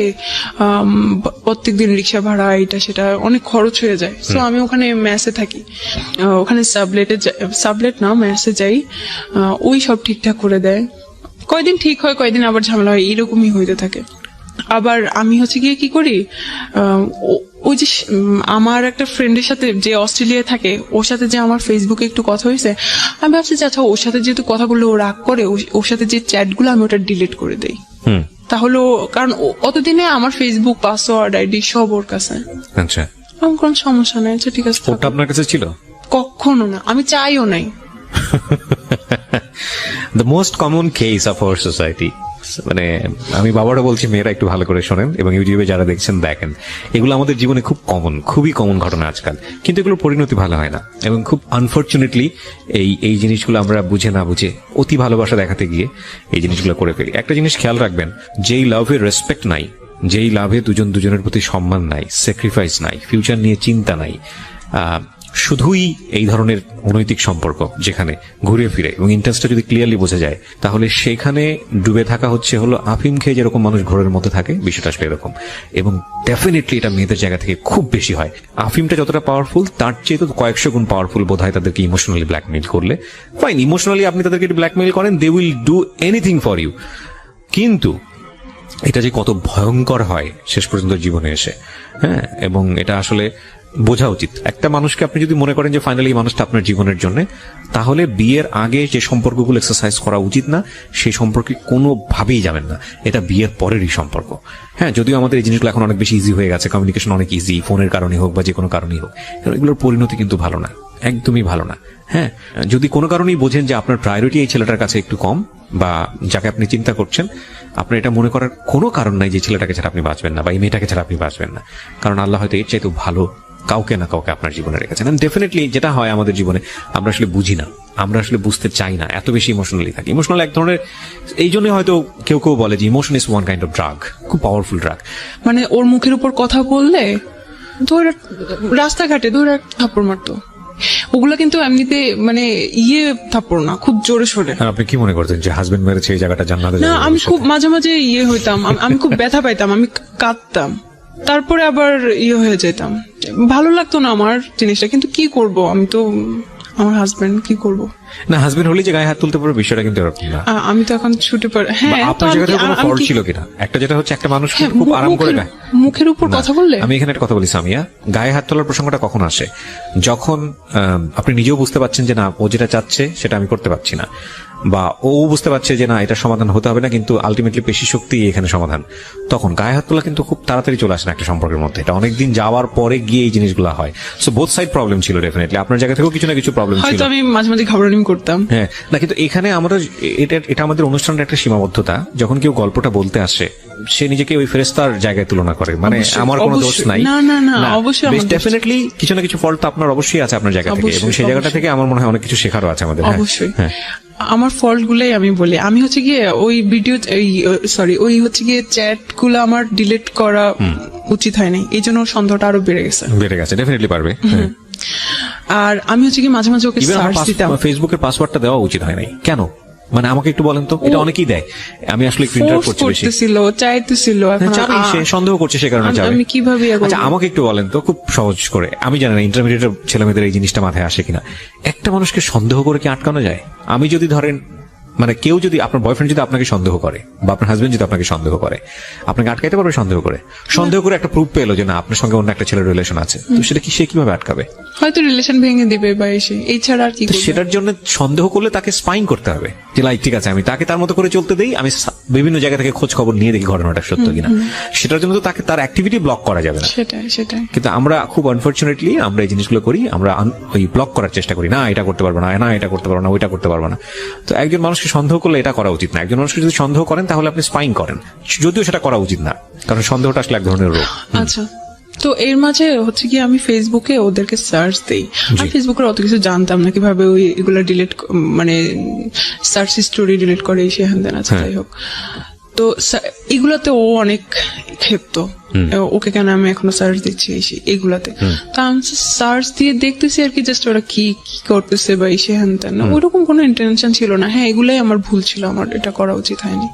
প্রত্যেকদিন রিক্সা ভাড়া এটা সেটা অনেক খরচ হয়ে যায়। তো আমি ওখানে মেসে থাকি, ওখানে সাবলেট না মেসে যাই, ওই সব ঠিকঠাক করে দেয়। কয়দিন ঠিক হয়, কয়দিন আবার ঝামেলা হয়, এরকমই হইতে থাকে। আবার আমি হচ্ছে গিয়ে কি করি, ওই যে আমার একটা ফ্রেন্ডের সাথে যে অস্ট্রেলিয়ায় থাকে, ওর সাথে যে আমার ফেসবুকে একটু কথা হয়েছে, আমি ভাবছি যে আচ্ছা ওর সাথে যেহেতু কথা বললে ও রাগ করে, ওর সাথে যে চ্যাটগুলো আমি ওটা ডিলিট করে দেই। তাহলে কারণ অতদিনে আমার ফেসবুক পাসওয়ার্ড আইডি সব ওর কাছে। আচ্ছা, আমার কোনো সমস্যা নাই। আচ্ছা ঠিক আছে, ওটা আপনার কাছে ছিল? কখনো না, আমি চাইও নাই। The most common case of our society, মানে আমি বাবারা বলছি, মেয়েরা একটু ভালো করে শোনেন এবং ইউটিউবে যারা দেখছেন দেখেন, এগুলো আমাদের জীবনে খুব খুবই কমন ঘটনা আজকাল, কিন্তু এগুলোর পরিণতি ভালো হয় না। এবং খুব আনফরচুনেটলি এই জিনিসগুলো আমরা বুঝে না বুঝে অতি ভালোবাসা দেখাতে গিয়ে এই জিনিসগুলো করে ফেলি। একটা জিনিস খেয়াল রাখবেন, যেই লাভের রেসপেক্ট নাই, যেই লাভে দুজনের প্রতি সম্মান নাই, স্যাক্রিফাইস নাই, ফিউচার নিয়ে চিন্তা নাই, শুধুই এই ধরনের অনৈতিক সম্পর্ক যেখানে ঘুরে ফিরে এবং ইন্টারেস্টটা যদি ক্লিয়ারলি বোঝা যায়, তাহলে সেখানে ডুবে থাকা হলো আফিম খেয়ে যেরকম মানুষ ঘোরের মধ্যে থাকে, বিষয়টা আসলে এরকম। এবং ডেফিনেটলি এটা মেয়েদের জায়গা থেকে খুব বেশি হয়। আফিমটা যতটা পাওয়ারফুল, তার চেয়ে তো কয়েকশো গুণ পাওয়ারফুল বোধ হয় তাদেরকে ইমোশনালি ব্ল্যাকমেইল করলে। ফাইন, ইমোশনালি আপনি তাদেরকে ব্ল্যাকমেইল করেন, they will do anything for you, কিন্তু এটা যে কত ভয়ঙ্কর হয় শেষ পর্যন্ত জীবনে এসে, হ্যাঁ। এবং এটা আসলে বোঝা উচিত। একটা মানুষকে আপনি যদি মনে করেন যে ফাইনালি মানুষটা আপনার জীবনের জন্য, তাহলে বিয়ের আগে যে সম্পর্কগুলো এক্সারসাইজ করা উচিত না, সেই সম্পর্কে কোনোভাবেই যাবেন না। এটা বিয়ের পরেরই সম্পর্ক। হ্যাঁ, যদিও আমাদের এই জিনিসগুলো এখন অনেক বেশি ইজি হয়ে গেছে, কমিউনিকেশন অনেক ইজি, ফোনের কারণে হোক বা যে কোনো কারণেই হোক, এগুলোর পরিণতি কিন্তু ভালো না, একদমই ভালো না। হ্যাঁ, যদি কোনো কারণেই বোঝেন যে আপনার প্রায়োরিটি এই ছেলেটার কাছে একটু কম, বা যাকে আপনি চিন্তা করছেন, আপনার এটা মনে করার কোনো কারণ নাই যে ছেলেটাকে ছাড়া আপনি বাঁচবেন না বা এই মেয়েটাকে ছাড়া আপনি বাঁচবেন না, কারণ আল্লাহ হয়তো এর চাইতে ভালো কাউকে না কাউকে আপনার জীবনে রেখেছেন। ডেফিনেটলি যেটা হয় আমাদের জীবনে, আমরা আসলে বুঝি না, আমরা আসলে বুঝতে চাই না, এত বেশি ইমোশনালি থাকি। ইমোশনাল এক ধরনের, এই জন্যই হয়তো কেউ কেউ বলে যে emotion is one kind of drug, খুব পাওয়ারফুল ড্রাগ। মানে ওর মুখের উপর কথা বললে ধরে রাস্তাঘাটে ধরে থাপ্পড় মারতো, ওগুলা কিন্তু এমনিতে মানে থাপ্পড় না, খুব জোরে সোরে। আপনি কি মনে করতেন যে হাজবেন্ড মেরেছে এই জায়গাটা জান্নাতে না, আমি খুব মাঝে মাঝে হইতাম, আমি খুব ব্যথা পাইতাম, আমি কাঁদতাম, তারপরে আবার হয়ে যেতাম, ভালো লাগতো না আমার জিনিসটা, কিন্তু কি করব, আমি তো আমার হাজবেন্ড, কি করব। না, হাজবেন্ড হলে যে গায়ে হাত তুলতে পারবে বিষয়টা কিন্তু এরকম না। আমি তো এখন ছুটে পারি। হ্যাঁ, আপনার জায়গাতে কোনো ফল্ট ছিল কিনা? একটা যেটা হচ্ছে একটা মানুষ খুব আরাম করে মুখের উপর কথা বললে, আমি এখানে একটা কথা বলি সামিয়া, গায়ে হাত তোলার প্রসঙ্গটা কখন আসে? যখন আপনি নিজেও বুঝতে পারছেন যে না, ও যেটা চাচ্ছে সেটা আমি করতে পারছি না, বা ও বুঝতে পারছে যে না, এটা সমাধান হতে হবে না, কিন্তু আলটিমেটলি পেশি শক্তি এখানে সমাধান। তখন গায়ে হাত তোলা কিন্তু খুব তাড়াতাড়ি চলে আসে না একটা সম্পর্কের মধ্যে, এটা অনেকদিন যাওয়ার পরে গিয়ে এই জিনিসগুলো হয়। সো বোথ সাইড প্রবলেম ছিল ডেফিনেটলি, আপনার জায়গা থেকেও কিছু না কিছু প্রবলেম ছিল। হয়তো আমি মাঝে মাঝে ঘাবড়ানি করতাম। হ্যাঁ, না কিন্তু এখানে আমরা এটা আমাদের অনুষ্ঠানের একটা সীমাবদ্ধতা। যখন কেউ গল্পটা বলতে আসে, সে নিজেকে ওই ফেরেশতার জায়গায় তুলনা করে, মানে আমার কোনো দোষ নাই। না না না, অবশ্যই ডেফিনেটলি কিছু না কিছু ফল্ট তো আপনার অবশ্যই আছে আপনার জায়গা থেকে, এবং সেই জায়গাটা থেকে আমার মনে হয় অনেক কিছু শেখারও আছে আমাদের। অবশ্যই আমার ফল্ট গুলাই আমি বলি, আমি হচ্ছে গিয়ে ওই ভিডিও ওই হচ্ছে গিয়ে চ্যাট গুলো আমার ডিলিট করা উচিত হয়নি, এই জন্য সন্দেহটা আরো বেড়ে গেছে। ডেফিনেটলি পারবে। আর আমি হচ্ছে কি মাঝে মাঝে ওকে সার্চ দিতাম, ফেসবুকের পাসওয়ার্ডটা দেওয়া উচিত হয় নাই কেন? মানে আমাকে একটু বলেন তো, এটা অনেকেই দেয়, আমি আসলে একটু ইন্টার করছি বেশি, চাইতেছিল, সে সন্দেহ করছে, সে কারণে যাবে। আমি কিভাবে আচ্ছা আমাকে একটু বলেন তো, খুব সহজ করে, আমি জানি না ইন্টারমিডিয়েটের ছেলেমেয়েদের এই জিনিসটা মাথায় আসে কিনা, একটা মানুষকে সন্দেহ করে কি আটকানো যায়? আমি যদি ধরেন, মানে কেউ যদি, আপনার বয়ফ্রেন্ড যদি আপনাকে সন্দেহ করে, বা আপনার হাজবেন্ড যদি আপনাকে সন্দেহ করে, আপনাকে আটকাইতে পারবে? সন্দেহ করে একটা প্রুফ পেলো যে না, আপনার সঙ্গে অন্য একটা ছেলের রিলেশন আছে, তো সেটা কি সে কিভাবে আটকাবে? হয়তো রিলেশন ভেঙে দিবে বা এসে, এই ছাড়া আর কি করবে? সেটার জন্য সন্দেহ করলে তাকে স্পাইং করতে হবে যে ঠিক আছে, আমি তাকে তার মতো করে চলতে দেই, আমি বিভিন্ন জায়গা থেকে খোঁজ খবর নিয়ে দেখি ঘটনাটা সত্য কিনা। সেটার জন্য তো তাকে তার অ্যাক্টিভিটি ব্লক করা যাবে না। সেটাই কিন্তু আমরা খুব আনফরচুনেটলি আমরা এই জিনিসগুলো করি, আমরা ওই ব্লক করার চেষ্টা করি, না এটা করতে পারবো না, না এটা করতে পারবো না, ওইটা করতে পারবো না। তো একজন মানুষকে সন্দেহ করলে এটা করা উচিত না। একজন মানুষকে যদি সন্দেহ করেন তাহলে আপনি স্পাইং করেন, যদিও সেটা করা উচিত না, কারণ সন্দেহটা আসলে এক ধরনের রোগ। আচ্ছা, তো এর মাঝে হচ্ছে কি আমি ফেসবুকে ওদেরকে সার্চ দেই, আমি ফেসবুকের অত কিছু জানতাম না, কিভাবে ওই এগুলা ডিলিট, মানে সার্চ স্টোরি ডিলিট করে, সে হ্যান দেন আছে, যাই হোক। তো এগুলাতে ও অনেক ক্ষেপ্ত, ওকে কেন আমি এখনো সার্চ দিচ্ছি এগুলাতে। তো আমি সার্চ দিয়ে দেখতেছি আর কি, জাস্ট ওরা কি করতেছে বা এসে হ্যান তেন, ওইরকম কোনো ইন্টেনশন ছিল না। হ্যাঁ, এগুলাই আমার ভুল ছিল, আমার এটা করা উচিত হয়নি,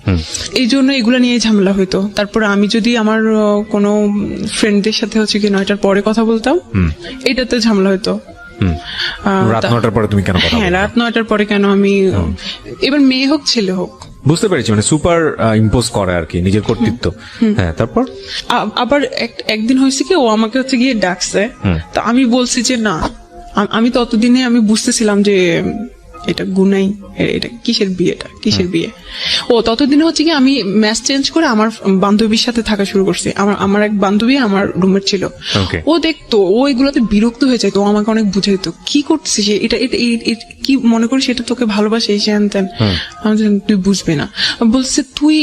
এই জন্য এগুলা নিয়ে ঝামেলা হইতো। তারপর আমি যদি আমার কোনো ফ্রেন্ডদের সাথে হচ্ছে কি 9টার পরে কথা বলতাম, এটাতে ঝামেলা হইতো। রাত 9টার পরে তুমি কেন কথা বলছো? হ্যাঁ, রাত 9টার পরে কেন আমি, এবার মেয়ে হোক ছেলে হোক, বুঝতে পেরেছি, মানে সুপার ইম্পোজ করে আর কি নিজের কর্তৃত্ব। হ্যাঁ, তারপর আবার একদিন হয়েছে কি, ও আমাকে হচ্ছে গিয়ে ডাকছে, তো আমি বলছি যে না, আমি ততদিনে আমি বুঝতেছিলাম যে এটা গুনাই, এটা কিসের বিয়ে। ও ততদিনে হচ্ছে কি আমি ম্যাচ চেঞ্জ করে আমার বান্ধবীর সাথে থাকা শুরু করছি। আমার এক বান্ধবী আমার রুমের ছিল, ও দেখতো, ও এগুলোতে বিরক্ত হয়ে যায়, তো আমাকে অনেক বুঝাইতো কি করছিস, এটা কি মনে করিস, এটা তোকে ভালোবাসে, এই হ্যান ত্যান। আমি তুই বুঝবি না, বলছে তুই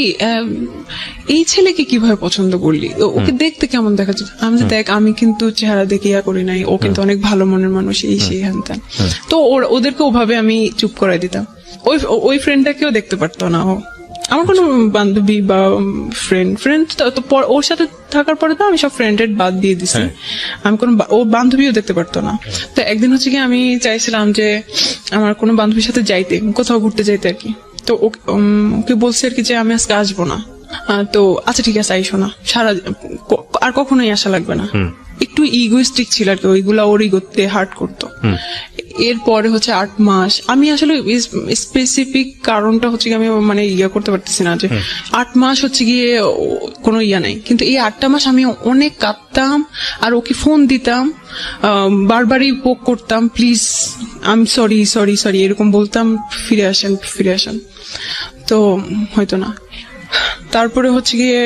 এই ছেলেকে কিভাবে পছন্দ করলি, ওকে দেখতে কেমন দেখাচ্ছে। আমি দেখ, আমি কিন্তু চেহারা দেখে করি নাই, ও কিন্তু অনেক ভালো মনের মানুষ, এই সেই হ্যান ত্যান। তো ওদেরকে ওভাবে আমি চুপ করাই দিতাম। ওই ফ্রেন্ডটাকেও দেখতে পারতো না ও, আমার কোনো বান্ধবী বা ফ্রেন্ড তো ওর সাথে থাকার পরে তো আমি সব ফ্রেন্ডের বাদ দিয়ে দিছি, আমি কোনো ও বান্ধবীও দেখতে পারতো না। তো একদিন হচ্ছে কি আমি চাইছিলাম যে আমার কোনো বান্ধবীর সাথে যাইতে, কোথাও ঘুরতে যাইতে আর কি। তো ওকে বলছি আর কি যে আমি আজকে আসবো না। তো আচ্ছা ঠিক আছে, আইসো না, আর কখনোই আসা লাগবে না। একটু ইগোইস্টিক ছিল আর কি, ওইগুলা ওর ইগোতে হার্ট করতো। এরপরে হচ্ছে 8 মাস আমি আসলে স্পেসিফিক কারণটা হচ্ছে কি আমি মানে করতে পারতেছি না, যে 8 মাস হচ্ছে গিয়ে কোনো নাই, কিন্তু এই 8টা মাস আমি অনেক কাঁদতাম আর ওকে ফোন দিতাম, বারবারই পোক করতাম, প্লিজ আমি সরি এরকম বলতাম, ফিরে আসেন, তো হয়তো না। তারপরে হচ্ছে গিয়ে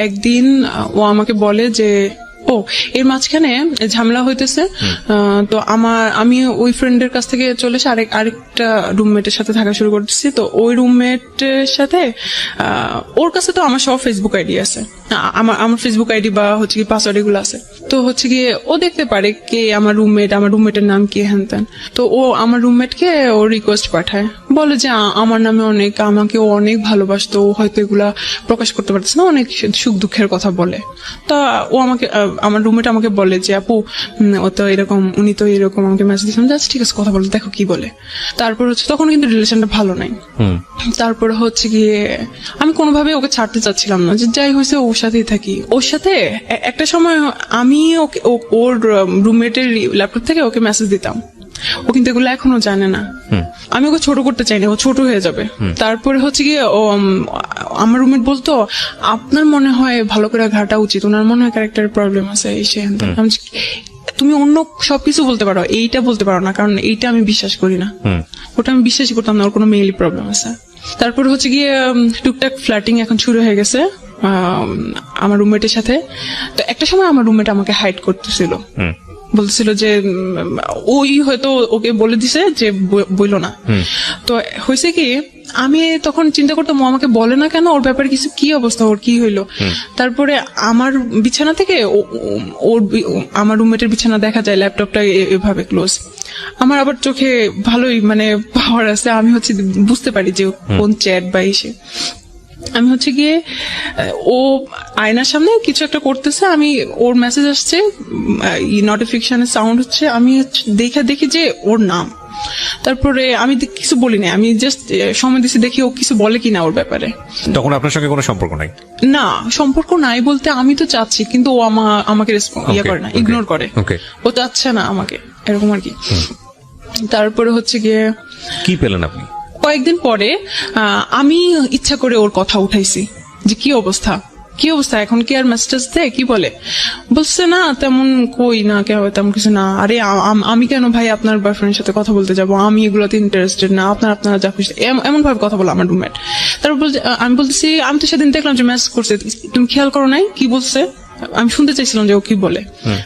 একদিন ও আমাকে বলে যে ও এর মাঝখানে ঝামেলা হইতেছে। তো আমি ওই ফ্রেন্ডের কাছ থেকে চলে এসে আরেকটা রুমমেটের সাথে থাকা শুরু করতেছি। তো ওই রুমমেটের সাথে ওর কাছে তো আমার সব ফেসবুক আইডি আছে, আমার ফেসবুক আইডি বা হচ্ছে কি পাসওয়ার্ড এগুলো আছে। তো হচ্ছে গিয়ে ও দেখতে পারে কে আমার রুমমেটের নাম কি হ্যান ত্যান। তো ও আমার রুমমেটকে ও রিকোয়েস্ট পাঠায়, বলে যে আমার নামে আমাকে ও অনেক ভালোবাসতো, ও হয়তো এগুলা প্রকাশ করতে পারতেছে না, অনেক সুখ দুঃখের কথা বলে। তা ও আমার রুমমেট আমাকে বলে যে আপু ও তো এরকম, উনি তো এরকম আমাকে মেসেজ দিয়েছেন, জাস্ট ঠিক আছে কথা বলে দেখো কি বলে। তারপর হচ্ছে তখন কিন্তু রিলেশনটা ভালো নাই। তারপরে হচ্ছে গিয়ে আমি কোনোভাবে ওকে ছাড়তে চাচ্ছিলাম না, যে যাই হয়েছে ওর সাথেই থাকি। ওর সাথে একটা সময় আমি ওর রুমমেটের ল্যাপটপ থেকে ওকে মেসেজ দিতাম, ও কিন্তু এগুলো এখনো জানে না। আমি ওকে ছোট করতে চাই না, ও ছোট হয়ে যাবে। তারপরে হচ্ছে গিয়ে আমার রুমমেট বলতো আপনার মনে হয় ভালো করে ঘাটা উচিত, ওনার মনে হয় ক্যারেক্টারের প্রবলেম আছে এই সে। তুমি অন্য সবকিছু বলতে পারো, এইটা বলতে পারো না, কারণ এইটা আমি বিশ্বাস করি না। ওটা আমি বিশ্বাসই করতাম না ওর কোনো মেইলি প্রবলেম আছে। তারপর হচ্ছে গিয়ে টুকটাক ফ্ল্যাটিং এখন শুরু হয়ে গেছে আমার রুমমেটের সাথে। তো একটা সময় আমার রুমমেট আমাকে হাইড করতেছিল, বলছিল যে ওই হয়তো ওকে বলে দিছে যে বইলো না। তো হয়েছে কি আমি তখন চিন্তা করতাম ও আমাকে বলে না কেন, ওর ব্যাপারে কিছু কি অবস্থা, ওর কি হইলো। তারপরে আমার বিছানা থেকে আমার রুমমেটের বিছানা দেখা যায়, ল্যাপটপটা এভাবে ক্লোজ। আমার আবার চোখে ভালোই মানে পাওয়ার আছে, আমি হচ্ছে বুঝতে পারি যে কোন চ্যাট বা এসে। আমি হচ্ছে গিয়ে ও আয়নার সামনে কিছু একটা করতেছে, আমি ওর মেসেজ আসছে, নোটিফিকেশনের সাউন্ড হচ্ছে, আমি দেখি যে ওর নাম। তারপরে আমি কিছু বলি না, আমি জাস্ট সময় দিচ্ছি দেখি ও কিছু বলে কিনা ওর ব্যাপারে। তখন আপনার সঙ্গে কোনো সম্পর্ক নাই? না, সম্পর্ক নাই বলতে আমি তো চাচ্ছি, কিন্তু ও আমাকে ইয়ে করে না, ইগনোর করে, ও চাচ্ছে না আমাকে, এরকম আর কি। তারপরে হচ্ছে গিয়ে কি পেলেন আপনি? কয়েকদিন পরে আমি ইচ্ছা করে ওর কথা উঠাইছি যে কি অবস্থা এখন, কি আর মেসেজ দেয়, কি বলে। বলছে না তেমন কই না, তেমন কিছু না। আরে আমি কেন ভাই আপনার বয়ফ্রেন্ডের সাথে কথা বলতে যাবো, আমি এগুলোতে ইন্টারেস্টেড না, আপনারা যা খুশি, এমন ভাবে কথা বলো আমার রুমমেট। তারপর আমি বলতেছি আমি তো সেদিন দেখলাম যে মেসেজ করছে, তুমি খেয়াল করো নাই কি বলছে। আমি শুনতে চাইছিলাম যে ও কি বলে।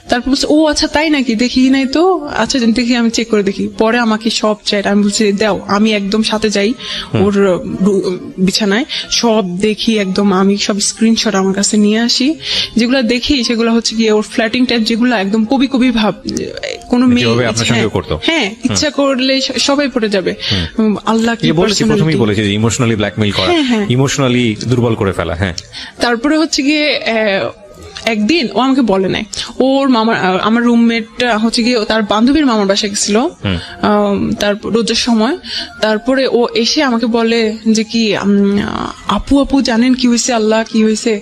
তারপর বলছে ও আচ্ছা তাই নাকি, দেখি নাই তো, আচ্ছা দেখি আমি চেক করে দেখি। পরে আমাকে সব চ্যাট, আমি বলছি দাও, আমি একদম সাথে যাই ওর বিছানায়, সব দেখি একদম, আমি সব স্ক্রিনশট আমার কাছে নিয়ে আসি। যেগুলো দেখি সেগুলো হচ্ছে গিয়ে ওর ফ্ল্যাটিং টাইপ, যেগুলো একদম কবি ভাব, কোন মেয়ে হ্যাঁ ইচ্ছা করলে সবাই পড়ে যাবে। আল্লাহ কি প্রথমেই বলেছে যে ইমোশনালি ব্ল্যাকমেইল করা, ইমোশনালি দুর্বল করে ফেলা। হ্যাঁ, তারপরে হচ্ছে গিয়ে একদিন ও আমাকে বলে নাই, আমার রুমমেট হচ্ছে গিয়ে তার বান্ধবীর মামার বাসায় গেছিল তারপর রোজার সময়। তারপরে ও এসে আমাকে বলে যে কি আপু জানেন কি হয়েছে, আল্লাহ কি হয়েছে,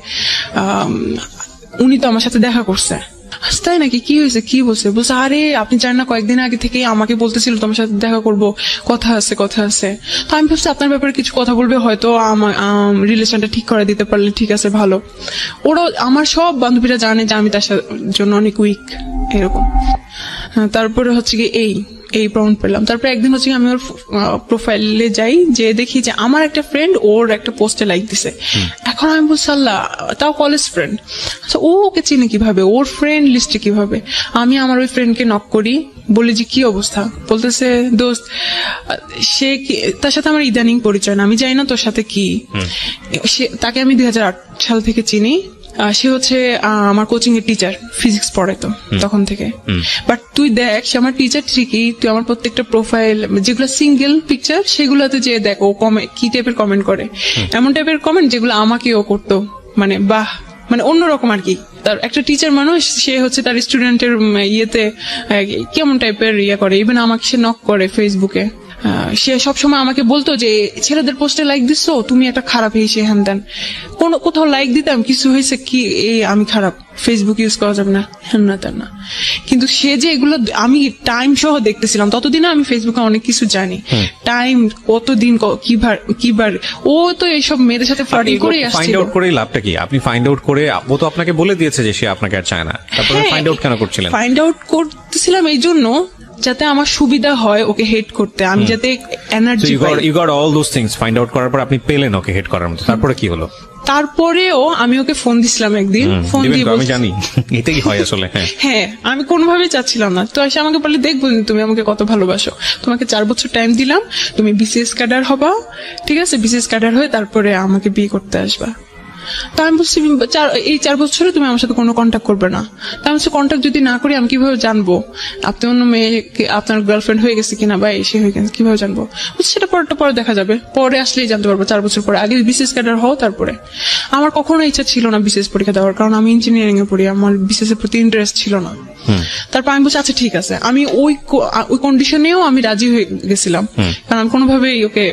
উনি তো আমার সাথে দেখা করছে। তাই নাকি, কি হয়েছে, কি বলছে। আরে আপনি জানেন না, কয়েকদিন আগে থেকে আমাকে বলতেছিল তোমার সাথে দেখা করবো, কথা আছে। তো আমি ভাবছি আপনার ব্যাপারে কিছু কথা বলবে, হয়তো আমার রিলেশনটা ঠিক করে দিতে পারলে ঠিক আছে, ভালো। ওরা আমার সব বান্ধবীরা জানে যে আমি তার জন্য অনেক উইক, এরকম। তারপরে হচ্ছে কি এই প্রমাণ পেলাম। তারপরে একদিন হচ্ছে আমি ওর প্রোফাইলে যাই, যে দেখি যে আমার একটা ফ্রেন্ড ওর একটা পোস্টে লাইক দিছে। এখন আমি বলছি আল্লাহ, তাও কলেজ ফ্রেন্ড, ও ওকে চিনে কিভাবে, ওর ফ্রেন্ড লিস্টে কিভাবে। আমি আমার ওই ফ্রেন্ডকে নক করি, বলি যে কি অবস্থা। বলতেছে দোস্ত, সে তার সাথে আমার ইদানিং পরিচয় না, আমি জানি না তোর সাথে কি। তাকে আমি 2008 সাল থেকে চিনি। সে হচ্ছে আমার কোচিং এর টিচার, ফিজিক্স পড়াইতো তখন থেকে। বাট তুই দেখ, সে আমার টিচার ঠিকই, তুই আমার প্রত্যেকটা প্রোফাইল যেগুলো সিঙ্গেল পিকচার সেগুলোতে যে দেখ ও কি টাইপের কমেন্ট করে, এমন টাইপের কমেন্ট যেগুলো আমাকেও করতো, মানে বাহ, মানে অন্যরকম আর কি। তার একটা টিচার মানুষ, সে হচ্ছে তার স্টুডেন্টের ইয়েতে কেমন টাইপের ইয়ে করে। ইভেন আমাকে সে নক করে ফেসবুকে, সে সবসময় আমাকে বলতো যে ছেলেদের পোস্টে লাইক দিচ্ছ, তুমি একটা খারাপ, এই সে হ্যান দেন। কোথাও লাইক দিতাম, কিছু হয়েছে কি, আমি খারাপ, ফেসবুক ইউজ করা যাবে না, হ্যান না তেন না। কিন্তু সে যে এগুলো আমি টাইম সহ দেখতেছিলাম, ততদিনে আমি ফেসবুকে অনেক কিছু জানি, টাইম কতদিন কিবার। ও তো এইসব মেয়েদের সাথে ফ্লার্টিং করে আসছিল। ফাইন্ড আউট করে লাভটা কি? আপনি ফাইন্ড আউট করে, ও তো আপনাকে বলে দিয়েছে যে সে আপনাকে আর চায় না, তারপরে ফাইন্ড আউট কেন করছিলেন? ফাইন্ড আউট করতেছিলাম এই জন্য যাতে আমার সুবিধা হয় ওকে হেট করতে, আমি যাতে এনার্জি পাই। You got all those things find out করার পর আপনি পেলেন ওকে হেট করার মতো, তারপরে কি হলো? তারপরেও আমি ওকে ফোন দিছিলাম একদিন, ফোন দিয়ে আমি জানি এটাই হয় আসলে। হ্যাঁ হ্যাঁ, আমি কোনোভাবেই চাচ্ছিলাম না, তো এসে আমাকে বলে দেখবো তুমি আমাকে কত ভালোবাসো, তোমাকে 4 বছর টাইম দিলাম, তুমি বিসিএস ক্যাডার হবা, ঠিক আছে, বিসিএস ক্যাডার হয়ে তারপরে আমাকে বিয়ে করতে আসবা। তা আমি বলছি এই 4 বছরে তুমি আমার সাথে কোনো কন্ট্যাক্ট করবে না। তা আমি কন্ট্যাক্ট যদি না করি আমি কিভাবে জানবো আপনি অন্য মেয়েকে আপনার গার্লফ্রেন্ড হয়ে গেছে কিনা বা এসে হয়ে গেছে, কিভাবে জানবো? সেটা পরে দেখা যাবে, পরে আসলেই জানতে পারবো 4 বছর পরে, আগে বিসিএস ক্যাডার হও তারপরে। আমার কখনো ইচ্ছা ছিল না বিসিএস পরীক্ষা দেওয়ার, কারণ আমি ইঞ্জিনিয়ারিং এ পড়ি, আমার বিসিএস এর প্রতি ইন্টারেস্ট ছিল না। তারপর আমি বলছি আচ্ছা ঠিক আছে, আমি ওই কন্ডিশনেও আমি রাজি হয়ে গেছিলাম, কারণ আমি কোনোভাবেই ওকে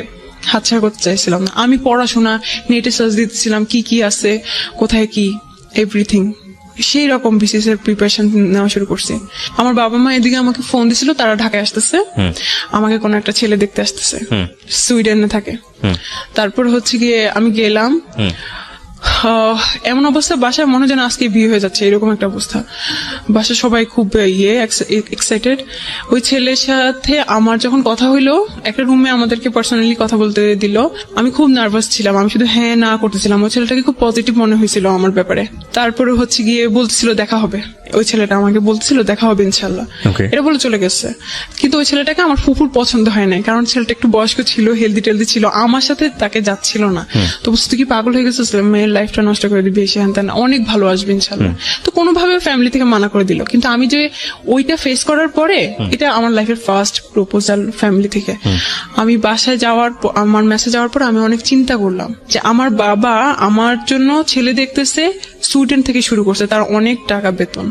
হাতছাড়া করতে চাইছিলাম না। আমি পড়াশোনা নেটে সার্চ দিতেছিলাম কি কি আছে, কোথায় কি, এভরিথিং সেই রকম বিসিএস এর প্রিপারেশন নেওয়া শুরু করছি। আমার বাবা মা এদিকে আমাকে ফোন দিছিল, তারা ঢাকায় আসতেছে, আমাকে কোনো একটা ছেলে দেখতে আসতেছে, সুইডেনে থাকে। তারপর হচ্ছে গিয়ে আমি গেলাম, এমন অবস্থা বাসায় মনে যেন আজকে বিয়ে হয়ে যাচ্ছে, এরকম একটা অবস্থা। বাসায় সবাই খুব এক্সাইটেড। ওই ছেলের সাথে আমার যখন কথা হইলো, একটা রুমে আমাদেরকে পার্সোনালি কথা বলতে দিল, আমি খুব নার্ভাস ছিলাম, আমি শুধু হ্যাঁ না করতেছিলাম। ওই ছেলেটাকে খুব পজিটিভ মনে হয়েছিল আমার ব্যাপারে। তারপরে হচ্ছে গিয়ে বলতেছিল দেখা হবে, ওই ছেলেটা আমাকে বলতেছিল দেখা হবে ইনশাল্লাহ, এটা বলে চলে গেছে। কিন্তু ওই ছেলেটাকে আমার ফুফুর পছন্দ হয় নাই, কারণ ছেলেটা একটু বয়স্ক ছিল, হেলদি টেলদি ছিল, আমার সাথে তাকে যাচ্ছিল না। তো বুঝতে কি পাগল হয়ে গেছে, মেয়ের লাইফটা নষ্ট করে দিবে, এসে হ্যান অনেক ভালো আসবে ইনশাল্লাহ। তো কোনোভাবে ফ্যামিলি থেকে মানা করে দিল। কিন্তু আমি যে ওইটা ফেস করার পরে, এটা আমার লাইফের ফার্স্ট প্রপোজাল ফ্যামিলি থেকে। আমি বাসায় আমার মেসেজ যাওয়ার পর আমি অনেক চিন্তা করলাম যে আমার বাবা আমার জন্য ছেলে দেখতেছে, সুইডেন থেকে শুরু করছে, তার অনেক টাকা বেতন,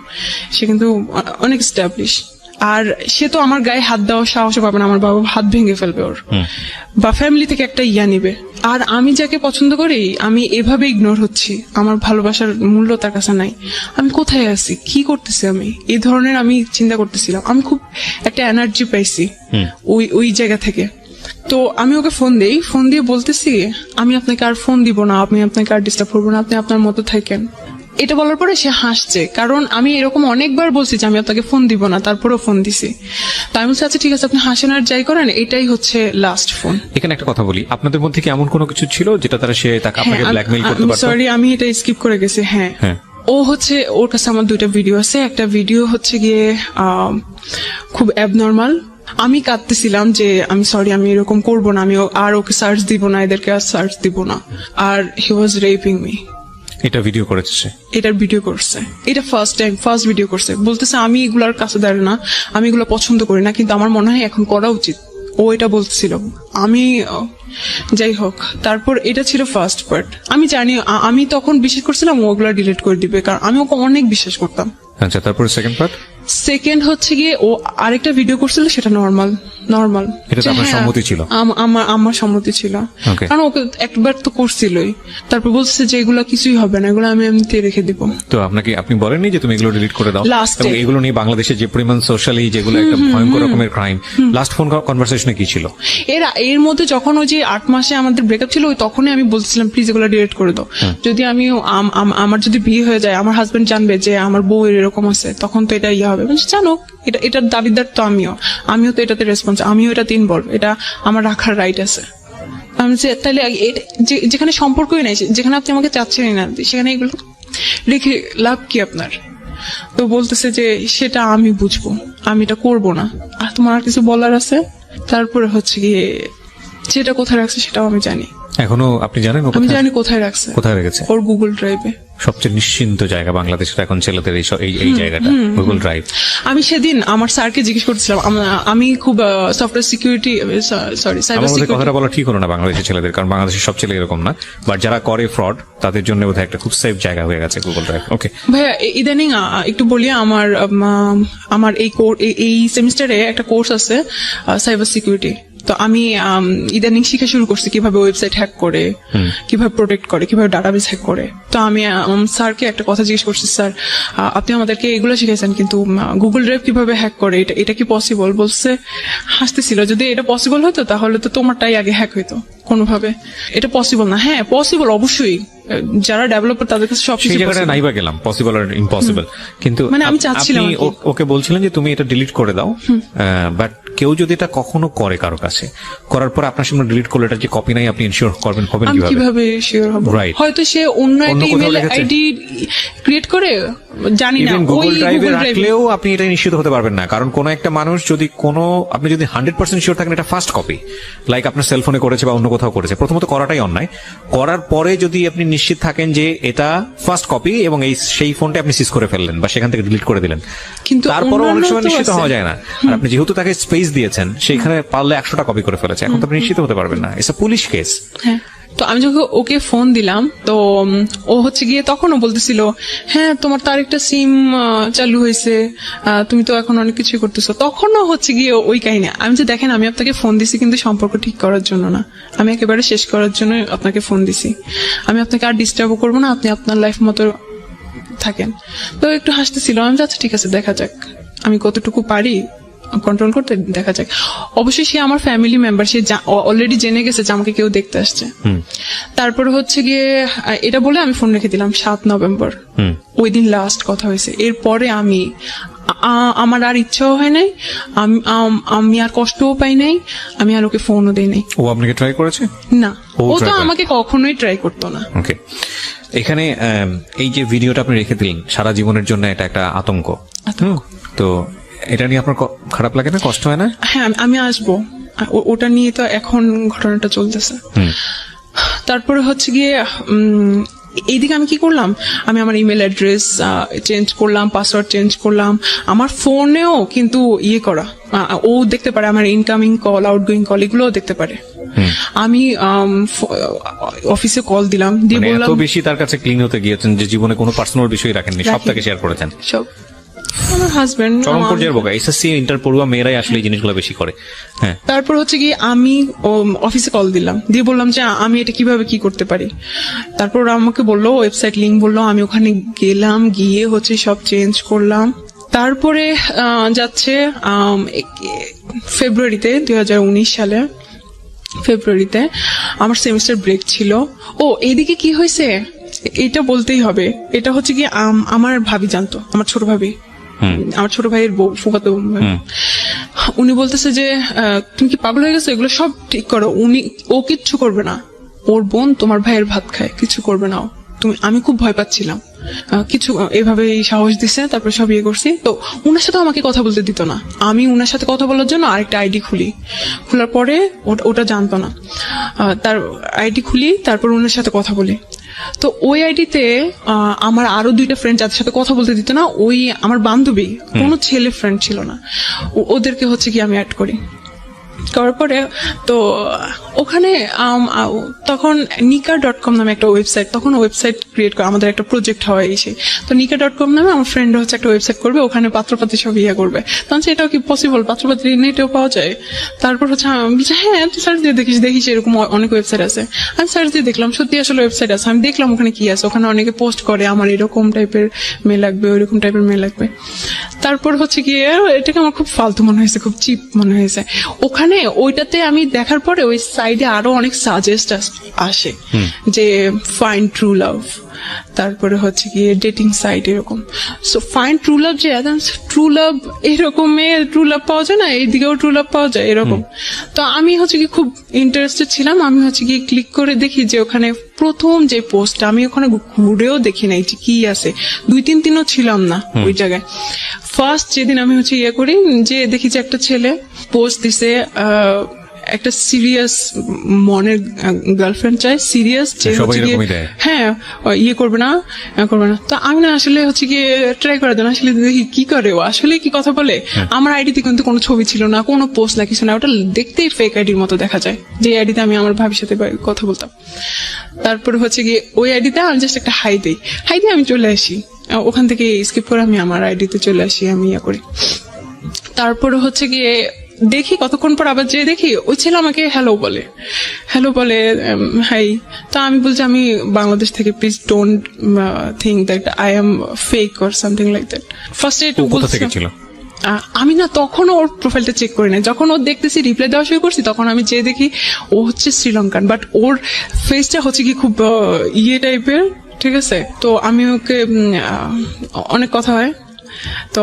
সে কিন্তু অনেক স্টাবলিশ, আর সে তো আমার গায়ে হাত দেওয়ার সাহস পাবে না, আমার বাবা হাত ভেঙে ফেলবে ওর, বা ফ্যামিলি থেকে একটা ইয়া নিবে। আর আমি যাকে পছন্দ করি আমি এভাবে ইগনোর হচ্ছি, আমার ভালোবাসার মূল্য তার কাছে নাই, আমি কোথায় আছি, কি করতেছি আমি, এই ধরনের আমি চিন্তা করতেছিলাম। আমি খুব একটা এনার্জি পাইছি ওই জায়গা থেকে। তো আমি ওকে ফোন দিয়ে বলতেছি আমি আপনাকে আর ফোন দিব না, আমি আপনাকে আর ডিস্টার্ব করবো না, আপনি আপনার মতো থাকেন। এটা বলার পরে সে হাসছে, কারণ আমি এরকম অনেকবার বলছি যে আমি আপনাকে ফোন দিব না, তারপরেও ফোন দিছি। তো আমি বলছি আচ্ছা ঠিক আছে, আপনি হাসেন আর যাই করেন, এটাই হচ্ছে লাস্ট ফোন। এখানে একটা কথা বলি, আপনাদের মধ্যে কি এমন কোনো কিছু ছিল যেটা তাকে আপনাকে ব্ল্যাকমেইল করতে পারতো? সরি, আমি এটা স্কিপ করে গেছি। হ্যাঁ, ও হচ্ছে, ওর কাছে আমার 2টা ভিডিও আছে। একটা ভিডিও হচ্ছে গিয়ে খুব অ্যাবনর্মাল, আমি কাঁদতেছিলাম যে আমি সরি, আমি এরকম করবো না, আমি আর ওকে সার্চ দিব না, এদেরকে আর সার্চ দিব না। আর হি ওয়াজ রেপিং মি। এটা ভিডিও করেছে সে? এটার ভিডিও করছে, এটা ফার্স্ট ভিডিও করছে। বলতেছে আমি এগুলার কাছে দাঁড়াই না, আমি এগুলো পছন্দ করি না, কিন্তু আমার মনে হয় এখন করা উচিত। ও এটা বলছিল, আমি যাই হোক। তারপর এটা ছিল ফার্স্ট পার্ট। আমি জানি, আমি তখন বিশ্বাস করছিলাম ও ওগুলা ডিলিট করে দিবে, কারণ আমি ওকে অনেক বিশ্বাস করতাম। আচ্ছা, তারপর সেকেন্ড পার্ট? সেকেন্ড হচ্ছে গিয়ে ও আরেকটা ভিডিও করছিল, সেটা নর্মাল। এটা তো আপনার সম্মতি ছিল? আমার সম্মতি ছিল, কারণ ওকে একবার তো করছিলই। তারপর বলছে যে এগুলো কিছুই হবে না, এগুলো আমি এমনিতে রেখে দিব। তো আপনি বলেননি যে তুমি এগুলো ডিলিট করে দাও? লাস্টে এগুলো নিয়ে বাংলাদেশে যে পরিমাণ সোশ্যালি যেগুলো একটা ভয়ঙ্কর রকমের ক্রাইম, লাস্ট ফোন কনভারসেশনে কি ছিল? এর মধ্যে যখন ওই যে 8 মাসে আমাদের ব্রেকআপ ছিল, তখনই আমি বলছিলাম প্লিজ এগুলো ডিলিট করে দাও। যদি আমার যদি বিয়ে হয়ে যায়, আমার হাজবেন্ড জানবে যে আমার বউ এরকম আছে, তখন তো এটা ইয়ে হবে। জানো, এটার দাবিদার তো আমিও তো এটাতে রেসপন্স, আমিও এটাতে ইনভলভ, এটা আমার রাখার রাইট আছে। আমি যে তাহলে যেখানে সম্পর্কই নাই, যেখানে আপনি আমাকে চাচ্ছেনই না, সেখানে এগুলো রেখে লাভ কি আপনার? তো বলতেছে যে সেটা আমি বুঝবো, আমি এটা করবো না, আর তোমার আর কিছু বলার আছে? তারপরে হচ্ছে গিয়ে যেটা কোথায় রাখছে সেটাও আমি জানি। এখনো আপনি জানেন? আমি জানি কোথায় রাখছে। কোথায় রেখেছে? ওর গুগল ড্রাইভে। সবচেয়ে নিশ্চিন্ত জায়গা বাংলাদেশের এখন ছেলেদের এই জায়গাটা, গুগল ড্রাইভ। আমি সেদিন আমার স্যারকে জিজ্ঞেস করছিলাম, আমি খুব software security, sorry cyber security. কথাটা বলা ঠিক হলো না বাংলাদেশের ছেলেদের, কারণ বাংলাদেশের সব ছেলে এরকম না, বাট যারা করে ফ্রড তাদের জন্য বোধহয় একটা খুব সেফ জায়গা হয়ে গেছে গুগল ড্রাইভ। ওকে ভাইয়া, ইদানিং একটু বলি, আমার এই সেমিস্টারে একটা কোর্স আছে সাইবার সিকিউরিটি। তো আমি ইদানিং শিখা শুরু করছি কিভাবে ওয়েবসাইট হ্যাক করে, কিভাবে প্রোটেক্ট করে, কিভাবে ডাটাবেস হ্যাক করে। তো আমি স্যারকে একটা কথা জিজ্ঞেস করছি, স্যার আপনি আমাদেরকে এগুলো শিখেছেন, কিন্তু গুগল ড্রাইভ কিভাবে হ্যাক করে, এটা কি পসিবল? বলছে, হাসতেছিল, যদি এটা পসিবল হতো তাহলে তো তোমারটাই আগে হ্যাক হইতো, কোনোভাবে। এটা পসিবল না। হ্যাঁ পসিবল অবশ্যই, যারা ডেভেলপার তাদের কাছে সবকিছু সেই জায়গাটা possible। নাইবা গেলাম, পসিবল আর ইম্পসিবল, কিন্তু মানে আমি চাচ্ছিলাম আপনি আর কি। ওকে বলছিলেন যে তুমি এটা ডিলিট করে দাও, বাট কেউ যদি এটা কখনো করে কারো কাছে, করার পর আপনার সামনে ডিলিট করলে এটা যে কপি নাই আপনি ইনশিওর হবেন আমি কিভাবে? কিভাবে শিওর হব? Right. হয়তো সে অন্য একটা কোথাও ইমেল লিখেছে? আইডি ক্রিয়েট করে, জানি না, ইভেন ওই গুগল ড্রাইভে Google Drive-এ। রাখলেও আপনি এটা নিশ্চিত হতে পারবেন না, কারণ কোন একটা মানুষ যদি আপনি যদি 100% শিওর থাকেন এটা ফার্স্ট কপি, লাইক আপনার সেলফোনে করেছে বা অন্য কোথাও করেছে, প্রথমত করাটাই অন্যায়। করার পরে যদি আপনি নিশ্চিত থাকেন যে এটা ফার্স্ট কপি এবং সেই ফোনটা আপনি সিজ করে ফেললেন বা সেখান থেকে ডিলিট করে দিলেন, কিন্তু তারপরে অনেক অন্যান্য সময় তো নিশ্চিত আছে। হওয়া যায় না। আর আপনি যেহেতু তাকে স্পেস দিয়েছেন, সেখানে পারলে 100টা কপি করে ফেলেছে, এখন তো আপনি নিশ্চিত হতে পারবেন না। It's a police case. হ্যাঁ, তো আমি যখন ওকে ফোন দিলাম, তো ও হচ্ছে গিয়ে তখনও বলতেছিল, হ্যাঁ তোমার তো আরেকটা সিম চালু হয়েছে, তুমি তো এখন অনেক কিছু করতেছো। তখনও হচ্ছে গিয়ে ওই কাহিনী। আমি যে দেখেন, আমি আপনাকে ফোন দিছি কিন্তু সম্পর্ক ঠিক করার জন্য না, আমি একেবারে শেষ করার জন্য আপনাকে ফোন দিছি। আমি আপনাকে আর ডিস্টার্বও করবো না, আপনি আপনার লাইফ মতো থাকেন। তো একটু হাসতেছিল। আমি আচ্ছা ঠিক আছে, দেখা যাক আমি কতটুকু পারি কন্ট্রোল করতে, দেখা যাক। অবশ্যই সে আমার ফ্যামিলি মেম্বার, সে অলরেডি জেনে গেছে যে আমাকে কেউ দেখতে আসছে। তারপর হচ্ছে গিয়ে এটা বলে আমি ফোন রেখে দিলাম 7 নভেম্বর। ওই দিন লাস্ট কথা হয়েছে। এরপরে আমার আর ইচ্ছাও হয় নাই, আমি আর কষ্টও পাই নাই, আমি আর ওকে ফোনও দেই নাই। ও আপনাকে ট্রাই করেছে? না, ও ও try তো করে? আমাকে কখনোই ট্রাই করতো না। ওকে, এখানে এই যে ভিডিওটা আপনি রেখে দিলেন, সারা জীবনের জন্য এটা একটা আতঙ্ক। তো এটা নিয়ে আপনার খারাপ লাগে না, কষ্ট হয় না? হ্যাঁ, আমি আসবো। ওটা নিয়ে তো এখন ঘটনাটা চলতেছে। তারপরে হচ্ছে গিয়ে এইদিকে আমি কি করলাম, আমি আমার ইমেল অ্যাড্রেস চেঞ্জ করলাম, পাসওয়ার্ড চেঞ্জ করলাম, আমার ফোনেও কিন্তু করা, ও দেখতে পারে আমার ইনকামিং কল, আউটগোয়িং কল, এগুলোও দেখতে পারে। আমি অফিসে কল দিলাম, দিয়ে মানে বললাম এত বেশি তার কাছে ক্লিন হতে গিয়েছেন যে জীবনে কোনো পার্সোনাল বিষয় রাখেননি, সব তাকে শেয়ার করেছেন। সব আমার হাজবেন্ড। চরম পর্যায়ের বোকা। এসএসসি ইন্টার পড়ুয়া মেয়েরাই আসলে এই জিনিসগুলো বেশি করে। হ্যাঁ, তারপর হচ্ছে কি আমি অফিসে কল দিলাম, দিয়ে বললাম যে আমি এটা কিভাবে কি করতে পারি। তারপর ওরা আমাকে বললো, ওয়েবসাইট লিংক বললো, আমি ওখানে গেলাম, গিয়ে হচ্ছে সব চেঞ্জ করলাম। তারপরে যাচ্ছে ফেব্রুয়ারিতে 2019 সালে ফেব্রুয়ারিতে আমার সেমিস্টার ব্রেক ছিল। ও এইদিকে কি হয়েছে এটা বলতেই হবে। এটা হচ্ছে কি আমার ভাবি জানতো, আমার ছোট ভাবি, আমার ছোট ভাইয়ের বউ, ফুফাতো বোন। উনি বলতেছে যে তুমি কি পাগল হয়ে গেছো, এগুলো সব ঠিক করো। ও কিচ্ছু করবে না, ওর বোন তোমার ভাইয়ের ভাত খায়, কিছু করবে না ও। আমি খুব ভয় পাচ্ছিলাম, কিছু এভাবে সাহস দিছে। তারপর সব করছি। তো উনার সাথে আমাকে কথা বলতে দিত না। আমি উনার সাথে কথা বলার জন্য আরেকটা আইডি খোলার পরে ওটা জানতো না, তার আইডি খুলি, তারপর উনার সাথে কথা বলি। তো ওই আইডিতে আমার আরো 2টা ফ্রেন্ড যাদের সাথে কথা বলতে দিত না, ওই আমার বান্ধবী, কোনো ছেলে ফ্রেন্ড ছিল না, ওদেরকে হচ্ছে কি আমি অ্যাড করার পরে তো ওখানে তখন nika.com নামে একটা ওয়েবসাইট, তখন ওয়েবসাইট ক্রিয়েট করা আমাদের একটা প্রজেক্ট হয় এসে। তো nika.com নামে আমার ফ্রেন্ড হচ্ছে একটা ওয়েবসাইট করবে, ওখানে পাত্রপাত্রী সব করবে। তখন এটাও কি পসিবল, পাত্রপাত্রী নেটেও পাওয়া যায়। তারপর হচ্ছে আমি বলছি হ্যাঁ তুই সার্চ দিয়ে দেখিস এরকম অনেক ওয়েবসাইট আছে। আমি সার্চ দিয়ে দেখলাম সত্যি আসলে ওয়েবসাইট আছে। আমি দেখলাম ওখানে কি আছে, ওখানে অনেকে পোস্ট করে আমার এরকম টাইপের মেয়ে লাগবে, ওইরকম টাইপের মেয়ে লাগবে। তারপর হচ্ছে গিয়ে এটাকে আমার খুব ফালতু মনে হয়েছে, খুব চিপ মনে হয়েছে। ওখানে ওইটাতে আমি দেখার পরে ওই সাইডে আরো অনেক সাজেস্ট আসে যে ফাইন্ড ট্রু লাভ, তারপরে হচ্ছে গিয়ে ডেটিং সাইট এরকম। সো ফাইন্ড ট্রু লাভ, যে ট্রু লাভ এরকম ট্রু লাভ পাওয়া যায় না, এইদিকেও ট্রু লাভ পাওয়া যায় এরকম। তো আমি হচ্ছে কি খুব ইন্টারেস্টেড ছিলাম। আমি হচ্ছে গিয়ে ক্লিক করে দেখি যে ওখানে প্রথম যে পোস্টটা, আমি ওখানে ঘুরেও দেখি নাই যে কি আছে, 2-3 দিনও ছিলাম না ওই জায়গায়। ফার্স্ট যেদিন আমি হচ্ছে করি, যে দেখি যে একটা ছেলে পোস্ট দিছে, একটা সিরিয়াস মনের গার্লফ্রেন্ড চাই, সিরিয়াস, যে হচ্ছে গিয়ে হ্যাঁ করবে না। তো আমি না আসলে হচ্ছে গিয়ে ট্রাই করার জন্য আসলে দেখি কি করে, ও আসলে কি কথা বলে। আমার আইডিতে কিন্তু কোনো ছবি ছিল না, কোনো পোস্ট না, কিছু না, ওটা দেখতেই ফেক আইডির মতো দেখা যায়, যে আইডিতে আমি আমার ভাবির সাথে কথা বলতাম। তারপরে হচ্ছে গিয়ে ওই আইডিতে আমি জাস্ট একটা হাই দিই, আমি চলে আসি, ওখান থেকে স্কিপ করে আমি আমার আইডিতে চলে আসি, আমি করি। তারপরে হচ্ছে গিয়ে দেখি কতক্ষণ পর আবার যে দেখি ওই ছেলে আমাকে হ্যালো বলে হাই। তো আমি বলছি আমি বাংলাদেশ থেকে, please don't think that I am fake or something like that. ফার্স্টে কোথা থেকে ছিল? আমি না তখন ওর প্রোফাইলটা চেক করি না, যখন ওর দেখতেছি রিপ্লাই দেওয়া শুরু করছি তখন আমি চেয়ে দেখি ও হচ্ছে শ্রীলঙ্কান, বাট ওর ফেসটা হচ্ছে কি খুব ইয়ে টাইপের, ঠিক আছে। তো আমি ওকে অনেক কথা হয়, তো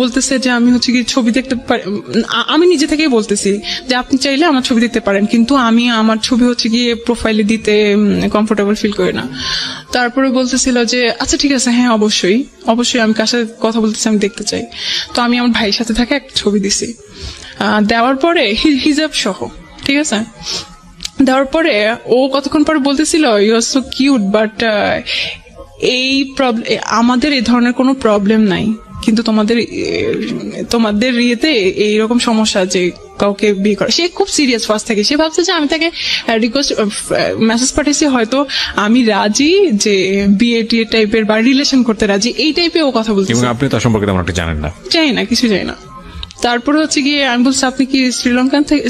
বলতেছে যে আমি হচ্ছে কি ছবি দেখতে পারি, আমি নিজে থেকেই বলতেছি যে আপনি চাইলে আমার ছবি দেখতে পারেন, কিন্তু আমি আমার ছবি হচ্ছে গিয়ে প্রোফাইলে দিতে কমফোর্টেবল ফিল করি না। তারপরে বলতেছিল যে আচ্ছা ঠিক আছে, হ্যাঁ অবশ্যই অবশ্যই, আমি কার সাথে কথা বলতেছি আমি দেখতে চাই। তো আমি আমার ভাইয়ের সাথে থাকে একটা ছবি দিছি, দেওয়ার পরে হিজাব সহ, ঠিক আছে, দেওয়ার পরে ও কতক্ষণ পরে বলতেছিল you are so cute, but এই প্রবলেম, আমাদের এই ধরনের কোনো প্রবলেম নাই, কিন্তু তোমাদের ইয়েতে এইরকম সমস্যা যে কাউকে বিয়ে করে। সে খুব সিরিয়াস ফার্স্ট থেকে, সে ভাবছে যে আমি তাকে রিকোয়েস্ট মেসেজ পাঠিয়েছি, হয়তো আমি রাজি যে বিয়ে টিয়ে টাইপের বা রিলেশন করতে রাজি, এই টাইপের ও কথা বলছে। এবং আপনি তার সম্পর্কে তেমন একটা জানেন না? জানি না, কিছু জানি না। তারপরে হচ্ছে গিয়ে আমি বলছি আপনি কি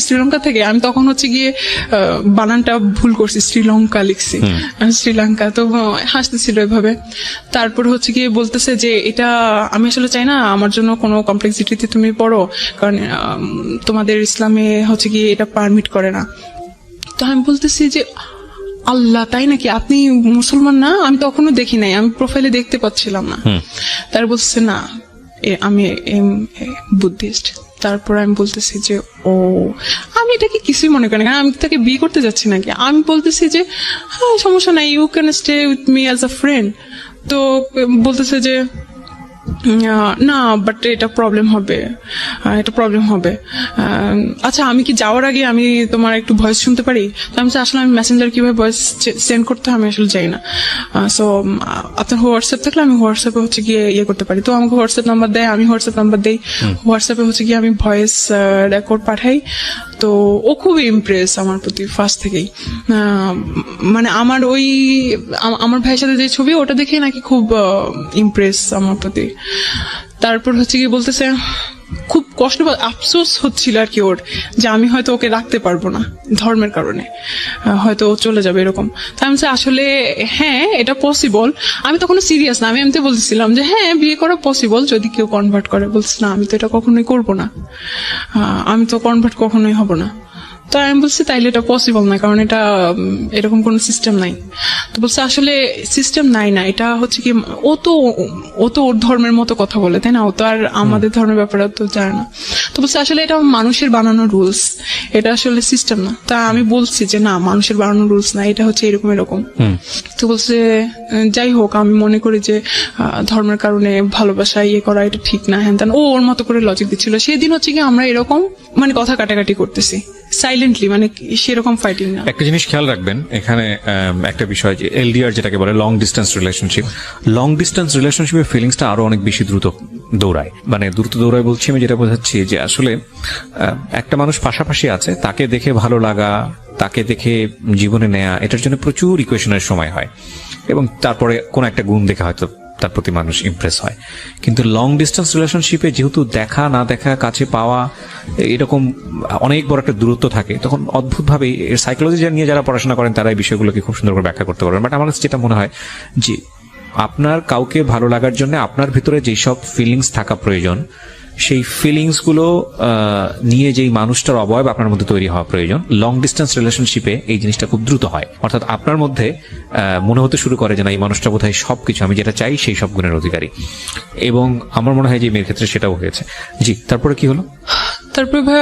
শ্রীলঙ্কা থেকে, আমি তখন হচ্ছে গিয়ে বানানটা ভুল করছি, শ্রীলঙ্কা লিখছি, শ্রীলঙ্কা, তো হাসতেছিল এভাবে। তারপরে হচ্ছে গিয়ে বলতেছে যে এটা আমি আসলে চাই না আমার জন্য কোনো কমপ্লেক্সিটিতে তুমি পড়ো, কারণ তোমাদের ইসলামে হচ্ছে গিয়ে এটা পারমিট করে না। তো আমি বলতেছি যে আল্লাহ, তাই নাকি, আপনি মুসলমান না? আমি তখনও দেখি নাই, আমি প্রোফাইলে দেখতে পাচ্ছিলাম না। তার বলছে না আমি বুদ্ধিস্ট। তারপর আমি বলতেছি যে ও, আমি এটাকে কিছুই মনে করি না, কারণ আমি তাকে বিয়ে করতে যাচ্ছি নাকি। আমি বলতেছি যে হ্যাঁ সমস্যা নাই, you can stay with me as a friend. তো বলতেছে যে না, বাট এটা প্রবলেম হবে, আচ্ছা আমি কি যাওয়ার আগে আমি তোমার একটু ভয়েস শুনতে পারি? তো আমি আসলে আমি মেসেঞ্জার কিভাবে ভয়েস সেন্ড করতে হয় আমি আসলে যাই না, সো আপনার হোয়াটসঅ্যাপ থাকলে আমি হোয়াটসঅ্যাপে হচ্ছে গিয়ে ইয়ে করতে পারি। তো আমাকে হোয়াটসঅ্যাপ নাম্বার দেয়, আমি হোয়াটসঅ্যাপ নাম্বার দেই, হোয়াটসঅ্যাপে হচ্ছে গিয়ে আমি ভয়েস রেকর্ড পাঠাই। তো ও খুব ইমপ্রেস আমার প্রতি ফার্স্ট থেকেই, মানে আমার আমার ভাইয়ের সাথে যে ছবি ওটা দেখে নাকি খুব ইমপ্রেস আমার প্রতি। তারপর হচ্ছে কি বলতেছে খুব কষ্ট, আফসোস হচ্ছিল আর কি ওর, যে আমি হয়তো ওকে রাখতে পারবো না ধর্মের কারণে, হয়তো ও চলে যাবে এরকম। তাই আমি আসলে হ্যাঁ এটা পসিবল, আমি তখন সিরিয়াস না, আমি এমনি বলতেছিলাম যে হ্যাঁ বিয়ে করা পসিবল যদি কেউ কনভার্ট করে। বলছি না আমি তো এটা কখনোই করবো না, আমি তো কনভার্ট কখনোই হব না। তো আমি বলছি তাইলে এটা পসিবল না, কারণ এটা এরকম কোন সিস্টেম নাই। তো বলছে আসলে সিস্টেম নাই না, এটা হচ্ছে কি ও তো ওর ধর্মের মতো কথা বলে, তাই না, ও তো আর আমাদের ধর্মের ব্যাপারে তো জানে না। তো বলছে আসলে এটা মানুষের বানানো রুলস, এটা আসলে সিস্টেম না। তা আমি বলছি যে না, মানুষের বানানো রুলস না, এটা হচ্ছে এরকম। তো বলছে যাই হোক, আমি মনে করি যে ধর্মের কারণে ভালোবাসা ইয়ে করা এটা ঠিক না, হ্যান তেন ও ওর মতো করে লজিক দিচ্ছিল। সেদিন হচ্ছে কি আমরা এরকম মানে কথা কাটাকাটি করতেছি সাইলেন্টলি, মানে সেরকম ফাইটিং না। একটা জিনিস খেয়াল রাখবেন এখানে, একটা বিষয় যে এলডিআর যেটাকে বলে লং ডিস্টেন্স রিলেশনশিপের ফিলিংসটা আরো অনেক বেশি দ্রুত দৌড়ায়। মানে দ্রুত দৌড়ায় বলছি আমি যেটা বোঝাচ্ছি যে আসলে একটা মানুষ পাশাপাশি আছে, তাকে দেখে ভালো লাগা, তাকে দেখে জীবনে নেয়া, এটার জন্য প্রচুর ইকুয়েশনের সময় হয়, এবং তারপরে কোন একটা গুণ দেখে হয়তো তার প্রতি মানুষ ইমপ্রেস হয়। কিন্তু লং ডিস্টেন্স রিলেশনশিপে যেহেতু দেখা না দেখা, কাছে পাওয়া, এরকম অনেক বড় একটা দূরত্ব থাকে, তখন অদ্ভুতভাবে এর সাইকোলজি নিয়ে যারা পড়াশোনা করেন তারা এই বিষয়গুলোকে খুব সুন্দর করে ব্যাখ্যা করতে পারবেন। বাট আমার কাছে যেটা মনে হয় যে আপনার কাউকে ভালো লাগার জন্য আপনার ভিতরে যেসব ফিলিংস থাকা প্রয়োজন, সেই ফিলিংস গুলো নিয়ে যেই মানুষটার অবয়ব আপনার মধ্যে তৈরি হওয়া প্রয়োজন। লং ডিস্টেন্স রিলেশনশিপে এই জিনিসটা খুব দ্রুত হয়, অর্থাৎ আপনার মধ্যে মনে হতে শুরু করে যে না, এই মানুষটা বোধহয় সবকিছু, আমি যেটা চাই সেই সব গুণের অধিকারী। এবং আমার মনে হয় যে মেয়ের ক্ষেত্রে সেটাও হয়েছে। জি, তারপরে কি হলো? তারপরে ভাই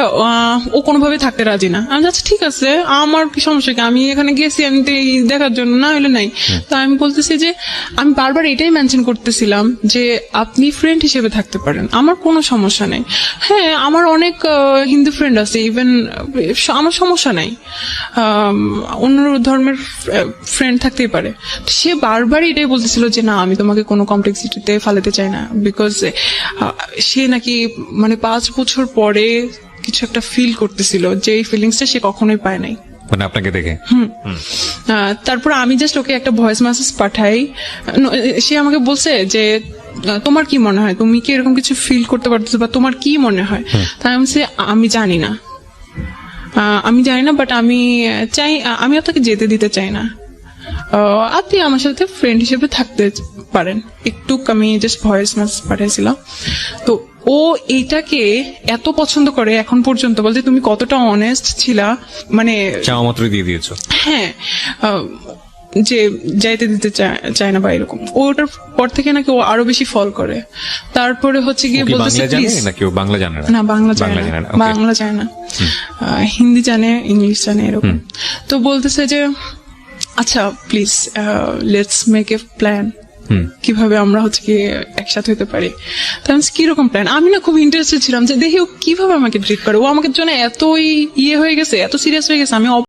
ও কোনোভাবে থাকতে রাজি না। আমি আচ্ছা ঠিক আছে, আমার কি সমস্যা, কি আমি এখানে গেছি আমি দেখার জন্য, না হলে নাই। তো আমি বলতেছি যে আমি বারবার এটাই মেনশন করতেছিলাম যে আপনি ফ্রেন্ড হিসেবে থাকতে পারেন, আমার কোনো সমস্যা নেই। হ্যাঁ আমার অনেক হিন্দু ফ্রেন্ড আছে, ইভেন আমার সমস্যা নাই, অন্য ধর্মের ফ্রেন্ড থাকতেই পারে। সে বারবার এটাই বলতেছিল যে না, আমি তোমাকে কোনো কমপ্লেক্সিটিতে ফালাতে চাই না, বিকজ সে নাকি মানে 5 বছর পরে কিছু একটা ফিল করতেছিল, যে এই ফিলিংসটা সে কখনোই পায় নাই, মানে আপনাকে দেখে। তারপর আমি জাস্ট ওকে একটা ভয়েস মেসেজ পাঠাই, সে আমাকে বলছে যে তোমার কি মনে হয়, তুমি কি এরকম কিছু ফিল করতে পারতেছো, বা তোমার কি মনে হয়? তাই আমি বলছি আমি জানি না, বাট আমি চাই, আমি আপনাকে যেতে দিতে চাই না, আপনি আমার সাথে ফ্রেন্ড হিসেবে থাকতে পারেন। একটু আমি জাস্ট ভয়েস মেসেজ পাঠাইছিলাম। তো ও এইটাকে এত পছন্দ করে এখন পর্যন্ত, বলতে তুমি কতটা অনেস্ট ছিলা, মানে চাওয়া মাত্রই দিয়ে দিয়েছো। হ্যাঁ, যে যাইতে দিতে চায় না বা এরকম, ওটার পর থেকে নাকি ও আরো বেশি ফল করে। তারপরে হচ্ছে গিয়ে ও কি বলতেছে বাংলা জানে প্লিজ, নাকি ও বাংলা জানে না? না বাংলা জানে না, জানে না, okay. বাংলা জানে না, হিন্দি জানে, ইংলিশ জানে এরকম। তো বলতেছে যে আচ্ছা please let's make a plan, কিভাবে আমরা হচ্ছে কি একসাথে হতে পারি। তাহলে কিরকম প্ল্যান? আমি না খুব ইন্টারেস্টেড ছিলাম যে দেখি ও কিভাবে আমাকে ট্রিট করে, ও আমাকে জন্য এতই ইয়ে হয়ে গেছে, এত সিরিয়াস হয়ে গেছে, আমি